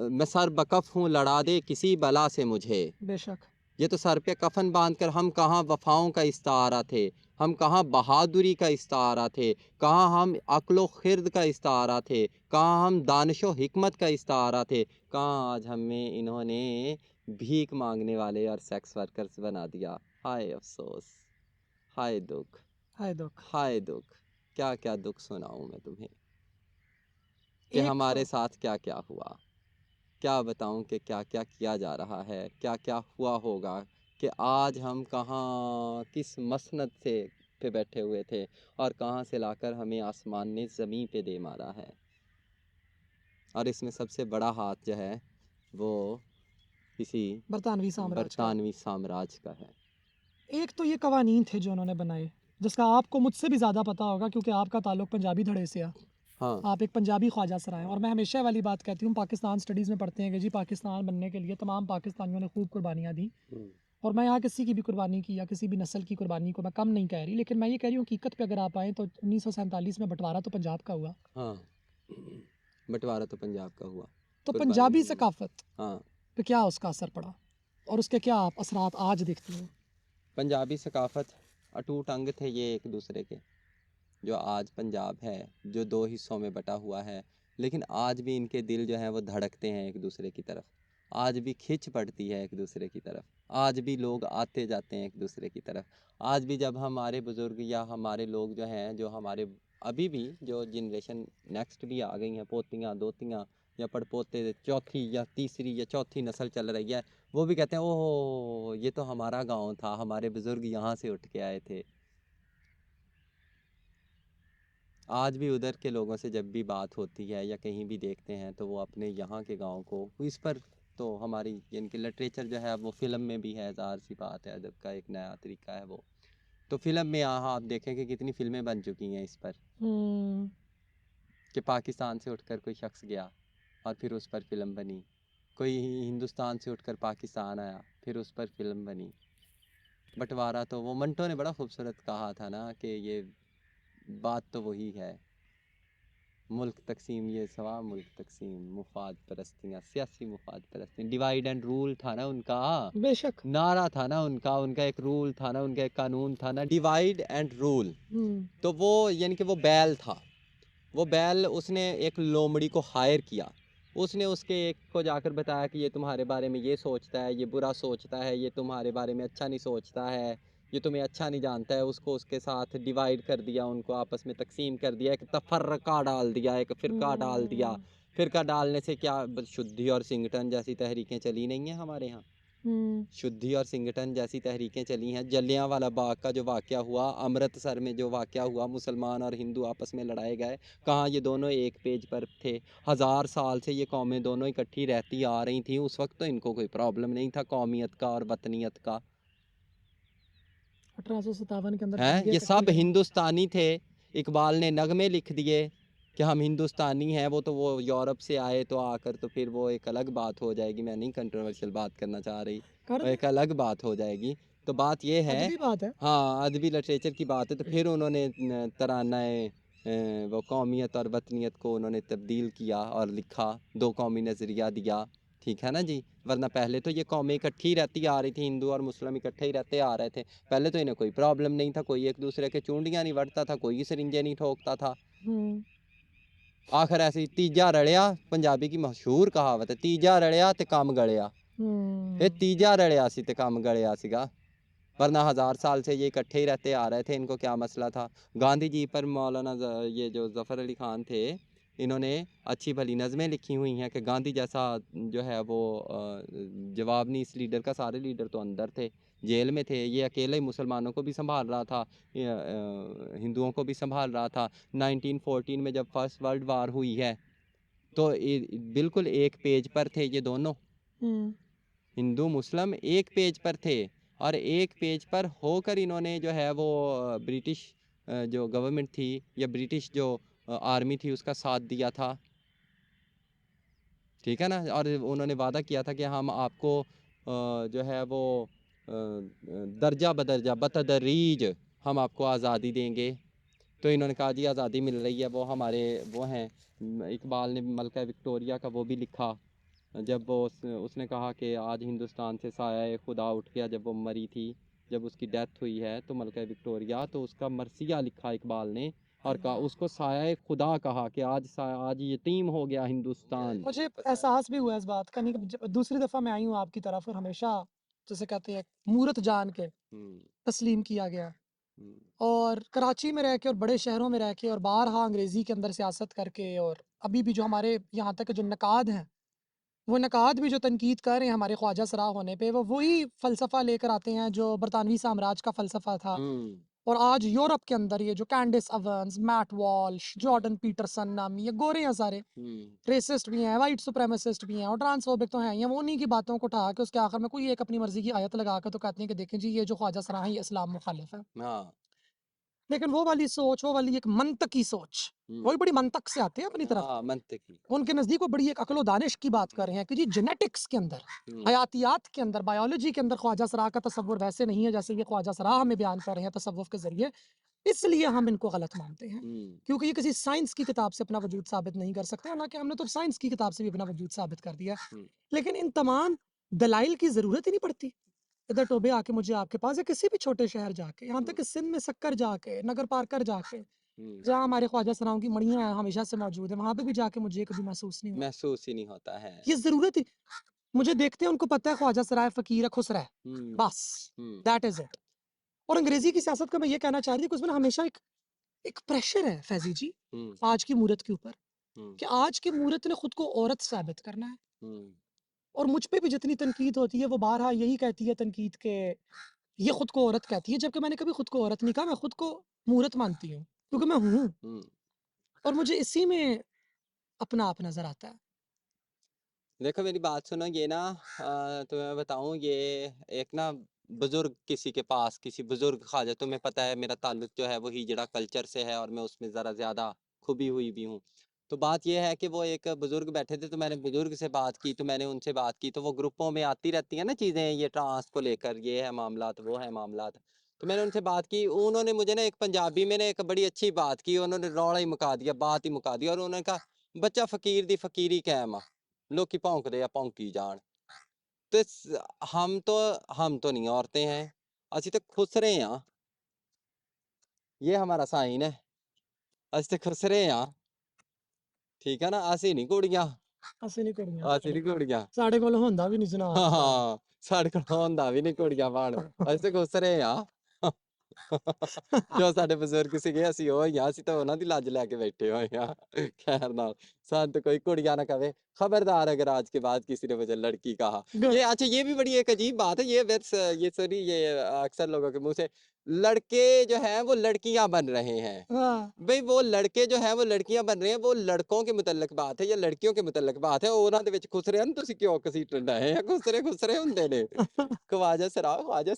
میں سر بکف ہوں لڑا دے کسی بلا سے مجھے. بے شک. یہ تو سر پہ کفن باندھ کر ہم کہاں وفاؤں کا استعارہ تھے، ہم کہاں بہادری کا استعارہ تھے، کہاں ہم عقل و خرد کا استعارہ تھے، کہاں ہم دانش و حکمت کا استعارہ تھے، کہاں آج ہمیں انہوں نے بھیک مانگنے والے اور سیکس ورکرز بنا دیا. ہائے افسوس، ہائے دکھ، ہائے دکھ. ہائے دکھ، کیا کیا دکھ سناؤں میں تمہیں. کہ ایک ہمارے ساتھ کیا کیا ہوا، کیا بتاؤں کہ کیا کیا کیا جا رہا ہے، کیا کیا ہوا ہوگا، کہ آج ہم کہاں کس مسند سے پہ بیٹھے ہوئے تھے اور کہاں سے لا کر ہمیں آسمان نے زمین پہ دے مارا ہے۔ اور اس میں سب سے بڑا ہاتھ جو ہے وہ کسی برطانوی سامراج کا۔ برطانوی سامراج کا ہے۔ ایک تو یہ قوانین تھے جو انہوں نے بنائے، جس کا آپ کو مجھ سے بھی زیادہ پتہ ہوگا کیونکہ آپ کا تعلق پنجابی دھڑے سے ہے، ہاں آپ ایک پنجابی خواجہ سرائے ہیں، اور میں ہمیشہ والی بات کہتی ہوں، پاکستان اسٹڈیز میں پڑھتے ہیں کہ جی پاکستان بننے کے لیے تمام پاکستانیوں نے خوب قربانیاں دی، اور میں یہاں کسی کی بھی قربانی کی یا کسی بھی نسل کی قربانی کو میں کم نہیں کہہ رہی، لیکن میں یہ کہہ رہی ہوں حقیقت پہ اگر آپ آئیں تو 1947 میں بٹوارا تو پنجاب کا ہوا، ہاں بٹوارا تو پنجاب کا ہوا، تو قربانی پنجابی ہم نے دی۔ ثقافت ہاں پہ کیا اس کا اثر پڑا اور اس کے کیا آپ اثرات آج دیکھتی ہیں؟ پنجابی ثقافت اٹوٹ انگ تھے یہ ایک دوسرے کے، جو آج پنجاب ہے جو دو حصوں میں بٹا ہوا ہے، لیکن آج بھی ان کے دل جو ہیں وہ دھڑکتے ہیں ایک دوسرے کی طرف، آج بھی کھنچ پڑتی ہے ایک دوسرے کی طرف، آج بھی لوگ آتے جاتے ہیں ایک دوسرے کی طرف، آج بھی جب ہمارے بزرگ یا ہمارے لوگ جو ہیں، جو ہمارے ابھی بھی جو جنریشن نیکسٹ بھی آ گئی ہیں، پوتیاں دوتیاں یا پڑپوتے، چوتھی یا تیسری یا چوتھی نسل چل رہی ہے، وہ بھی کہتے ہیں اوہ یہ تو ہمارا گاؤں تھا، ہمارے بزرگ یہاں سے اٹھ کے آئے تھے۔ آج بھی ادھر کے لوگوں سے جب بھی بات ہوتی ہے یا کہیں بھی دیکھتے ہیں تو وہ اپنے یہاں کے گاؤں کو، اس پر تو ہماری یعنی کہ لٹریچر جو ہے وہ فلم میں بھی ہے، ظاہر سی بات ہے، ادب کا ایک نیا طریقہ ہے وہ، تو فلم میں یہاں آپ دیکھیں کہ کتنی فلمیں بن چکی ہیں اس پر، کہ پاکستان سے اٹھ کر کوئی شخص گیا اور پھر اس پر فلم بنی، کوئی ہندوستان سے اٹھ کر پاکستان آیا پھر اس پر فلم بنی۔ بٹوارا تو وہ منٹو نے بڑا خوبصورت کہا تھا نا کہ یہ بات تو وہی ہے، ملک تقسیم یہ سوا ملک تقسیم، مفاد پرستیاں، سیاسی مفاد پرستیاں، ڈیوائیڈ اینڈ رول تھا نا ان کا، بے شک۔ نعرہ تھا نا ان کا ایک رول تھا نا، ان کا ایک قانون تھا نا، ڈیوائیڈ اینڈ رول۔ تو وہ یعنی کہ وہ بیل تھا، وہ بیل اس نے ایک لومڑی کو ہائر کیا، اس نے اس کے ایک کو جا کر بتایا کہ یہ تمہارے بارے میں یہ سوچتا ہے، یہ برا سوچتا ہے، یہ تمہارے بارے میں اچھا نہیں سوچتا ہے، یہ تمہیں اچھا نہیں جانتا ہے، اس کو اس کے ساتھ ڈیوائیڈ کر دیا، ان کو آپس میں تقسیم کر دیا، ایک تفرقہ ڈال دیا، ایک فرقہ ڈال دیا۔ فرقہ ڈالنے سے کیا شدھی اور سنگھٹن جیسی تحریکیں چلی نہیں ہیں ہمارے ہاں، شدھی اور سنگھٹن جیسی تحریکیں چلی ہیں، جلیاں والا باغ کا جو واقعہ ہوا، امرتسر میں جو واقعہ ہوا، مسلمان اور ہندو آپس میں لڑائے گئے، کہاں یہ دونوں ایک پیج پر تھے، 1000 سال سے یہ قومیں دونوں اکٹھی رہتی آ رہی تھیں، اس وقت تو ان کو کوئی پرابلم نہیں تھا قومیت کا اور وطنیت کا، 1857 کے اندر ہیں جنگیں یہ کٹی سب رہیں۔ ہندوستانی تھے۔ اقبال نے نغمے لکھ دیے کہ ہم ہندوستانی ہیں، وہ تو وہ یورپ سے آئے تو آ کر تو پھر وہ ایک الگ بات ہو جائے گی، میں نہیں کنٹروورشل بات کرنا چاہ رہی، کر وہ ایک الگ بات ہو جائے گی، تو بات یہ ہے، ادبی بات ہے۔ ہاں ادبی لٹریچر کی بات ہے، تو پھر انہوں نے ترانہ وہ قومیت اور وطنیت کو انہوں نے تبدیل کیا اور لکھا، دو قومی نظریہ دیا، ٹھیک ہے نا جی، ورنہ پہلے تو یہ قومیں اکٹھی رہتی آ رہی تھی، ہندو اور مسلم اکٹھے ہی رہتے آ رہے تھے، پہلے تو انہیں کوئی پرابلم نہیں تھا، کوئی ایک دوسرے کے چونڈیاں نہیں وڑتا تھا، کوئی سرنجے نہیں ٹھوکتا تھا، آخر ایسی تیجا رڑیا، پنجابی کی مشہور کہاوت ہے، تیجا رڑیا تے کام گڑیا، یہ تیجا رڑیا سی تے کام گڑیا سیگا، ورنہ 1000 سال سے یہ اکٹھے ہی رہتے آ رہے تھے، ان کو کیا مسئلہ تھا۔ گاندھی جی پر مولانا یہ جو ظفر علی خان تھے، انہوں نے اچھی بھلی نظمیں لکھی ہوئی ہیں کہ گاندھی جیسا جو ہے وہ جواب نہیں اس لیڈر کا، سارے لیڈر تو اندر تھے، جیل میں تھے، یہ اکیلے مسلمانوں کو بھی سنبھال رہا تھا، ہندوؤں کو بھی سنبھال رہا تھا۔ 1914 میں جب فرسٹ ورلڈ وار ہوئی ہے تو بالکل ایک پیج پر تھے یہ دونوں، ہندو مسلم ایک پیج پر تھے، اور ایک پیج پر ہو کر انہوں نے جو ہے وہ برٹش جو گورنمنٹ تھی یا برٹش جو آرمی تھی اس کا ساتھ دیا تھا، ٹھیک ہے نا، اور انہوں نے وعدہ کیا تھا کہ ہم آپ کو جو ہے وہ درجہ بدرجہ بتدریج ہم آپ کو آزادی دیں گے، تو انہوں نے کہا جی آزادی مل رہی ہے، وہ ہمارے وہ ہیں، اقبال نے ملکہ وکٹوریہ کا وہ بھی لکھا، جب وہ اس نے کہا کہ آج ہندوستان سے سایہ خدا اٹھ گیا، جب وہ مری تھی، جب اس کی ڈیتھ ہوئی ہے تو ملکہ وکٹوریہ، تو اس کا مرثیہ لکھا اقبال نے اور کہا اس کو سایہ خدا کہا کہ آج یتیم ہو گیا ہندوستان۔ مجھے احساس بھی ہوا اس بات کا، نہیں کہ دوسری دفعہ میں آئی ہوں آپ کی طرف اور ہمیشہ جیسے کہتے ہیں مورت جان کے تسلیم کیا گیا، اور کراچی میں رہ کے اور بڑے شہروں میں رہ کے اور بارہا انگریزی کے اندر سیاست کر کے اور ابھی بھی جو ہمارے یہاں تک جو نقاد ہیں وہ نقاد بھی جو تنقید کر رہے ہیں ہمارے خواجہ سرا ہونے پہ وہ وہی فلسفہ لے کر آتے ہیں جو برطانوی سامراج کا فلسفہ تھا. اور آج یورپ کے اندر یہ جو Candace Owens, Matt Walsh, Jordan Peterson نامی یہ گورے ہیں سارے، ریسسٹ بھی ہیں، وائٹ سپریمیسسٹ بھی ہیں اور ٹرانسفوبک تو ہیں ہی ہیں. وہ انہی کی باتوں کو اٹھا کے اس کے آخر میں کوئی ایک اپنی مرضی کی آیت لگا کے تو کہتے ہیں کہ دیکھیں جی یہ جو خواجہ سرا ہیں یہ اسلام مخالف ہے. لیکن وہ والی سوچ، وہ والی ایک منطقی سوچ، وہی بڑی منطق سے آتے ہیں اپنی طرف. منطقی. ان کے نزدیک وہ بڑی ایک عقل و دانش کی بات کر رہے ہیں کہ جی جینیٹکس کے اندر، حیاتیات کے اندر، بایولوجی کے اندر خواجہ سرا کا تصور ویسے نہیں ہے جیسے یہ خواجہ سرا ہمیں بیان کر رہے ہیں تصوف کے ذریعے. اس لیے ہم ان کو غلط مانتے ہیں کیونکہ یہ کسی سائنس کی کتاب سے اپنا وجود ثابت نہیں کر سکتے، حالانکہ ہم نے تو سائنس کی کتاب سے بھی اپنا وجود ثابت کر دیا. لیکن ان تمام دلائل کی ضرورت ہی نہیں پڑتی. ادھر ٹوبے آ کے مجھے آپ کے پاس یا کسی بھی چھوٹے شہر جا کے، یہاں تک کہ سندھ میں سکر جا کے، نگر پارکر جا کے، جہاں ہمارے خواجہ سراؤں کی مڑیاں ہمیشہ سے موجود ہیں، وہاں پہ بھی جا کے مجھے کبھی محسوس نہیں ہوا. محسوس ہی نہیں ہوتا ہے. یہ ضرورت ہی مجھے دیکھتے ہیں ان کو پتہ ہے خواجہ سرائے فقیر ہے، خسرا ہے، بس دیٹ از اٹ. اور انگریزی کی سیاست کا میں یہ کہنا چاہ رہی تھی کہ اس میں ہمیشہ ایک پریشر ہے فیضی جی آج کی مورت کے اوپر کہ آج کی مورت نے خود کو عورت ثابت کرنا ہے. اور مجھ پہ بھی جتنی تنقید ہوتی ہے وہ بارہا یہی کہتی ہے تنقید کہ یہ خود کو عورت کہتی ہے، جبکہ میں نے کبھی خود کو عورت نہیں کہا، میں خود کو مورت مانتی ہوں کیونکہ میں ہوں اور مجھے اسی میں اپنا آپ نظر آتا ہے. دیکھو میری بات سنو، یہ نا تمہیں بتاؤں، یہ ایک نا بزرگ کسی کے پاس، کسی بزرگ خواجہ، تمہیں پتہ ہے میرا تعلق جو ہے وہ ہجڑا کلچر سے ہے اور میں اس میں ذرا زیادہ کھبی ہوئی بھی ہوں. تو بات یہ ہے کہ وہ ایک بزرگ بیٹھے تھے تو میں نے بزرگ سے بات کی، تو میں نے ان سے بات کی تو وہ گروپوں میں آتی رہتی ہیں نا چیزیں، یہ ٹرانس کو لے کر یہ ہے معاملات، وہ ہے معاملات. تو میں نے ان سے بات کی، انہوں نے مجھے نا ایک پنجابی میں نے ایک بڑی اچھی بات کی، انہوں نے روڑا ہی مکا دیا، بات ہی مکا دی، اور انہوں نے کہا بچہ فقیر دی فقیری قائم لوکی پونک دے یا پونکی جان. تو ہم تو نہیں عورتیں ہیں، اسی تو خسرے ہیں. یہ ہمارا سائن ہے، اسی تو خسرے ہیں، ٹھیک ہے نا، اسی نہیں کڑیاں، اسی نہیں کڑیاں، اسی نہیں کڑیاں. ساڑے کول ہوندا بھی نہیں جناب. ہاں ساڑے کول ہوندا بھی نہیں کڑیاں بان، اسی تو خسرے ہیں. جو ساڈے بزرگ سیگے اسی وہ ہی اسی تو انہاں دی لج لے کے بیٹھے ہوئے ہیں. خیر نال سان تو کوئی کڑیاں نہ کہے، خبردار اگر آج کے بعد کسی نے مجھے لڑکی کہا. یہ اچھا یہ بھی بڑی ایک عجیب بات ہے، یہ سوری یہ اکثر لوگوں کے منہ سے لڑکے جو ہیں وہ لڑکیاں بن رہے ہیں. بھئی وہ لڑکے جو ہیں وہ لڑکیاں بن رہے ہیں، وہ لڑکوں کے متعلق بات ہے یا لڑکیوں کے متعلق بات ہے. انہاں دے وچ خسرے ہیں، تسی کیوں کسیٹن رہے ہیں؟ خسرے ہوندے نے. خواجہ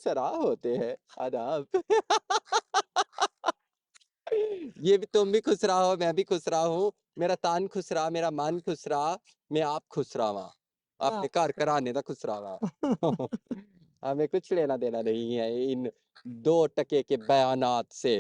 سرا ہوتے ہیں، آداب. یہ بھی تم بھی خسرا ہو، میں بھی خسرا ہوں، میرا تان خسرا، میرا من خسرا، میں آپ خسرا ہاں، اپنے گھر گھرانے دا خسرا ہاں. ہمیں کچھ لینا دینا نہیں ہے ان 2 کے بیانات سے.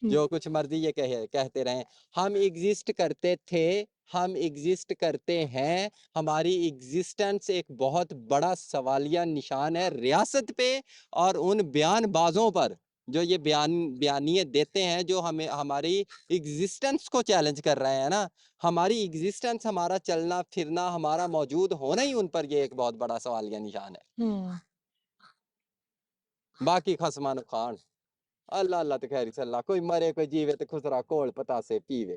جو کچھ مرضی یہ کہتے رہیں، ہم ایگزسٹ کرتے تھے، ہم ایگزسٹ کرتے ہیں. ہماری ایگزسٹنس ایک بہت بڑا سوالیہ نشان ہے ریاست پہ اور ان بیان بازوں پر جو یہ بیانیے دیتے ہیں، جو ہمیں ہماری ایگزسٹنس کو چیلنج کر رہے ہیں نا. ہماری ایگزسٹنس، ہمارا چلنا پھرنا، ہمارا موجود ہونا ہی ان پر یہ ایک بہت بڑا سوالیہ نشان ہے. باقی خصمان خان اللہ اللہ تے خیر اللہ، کوئی مرے کوئی جیوے تے خسرا کول پتا سے پیوے.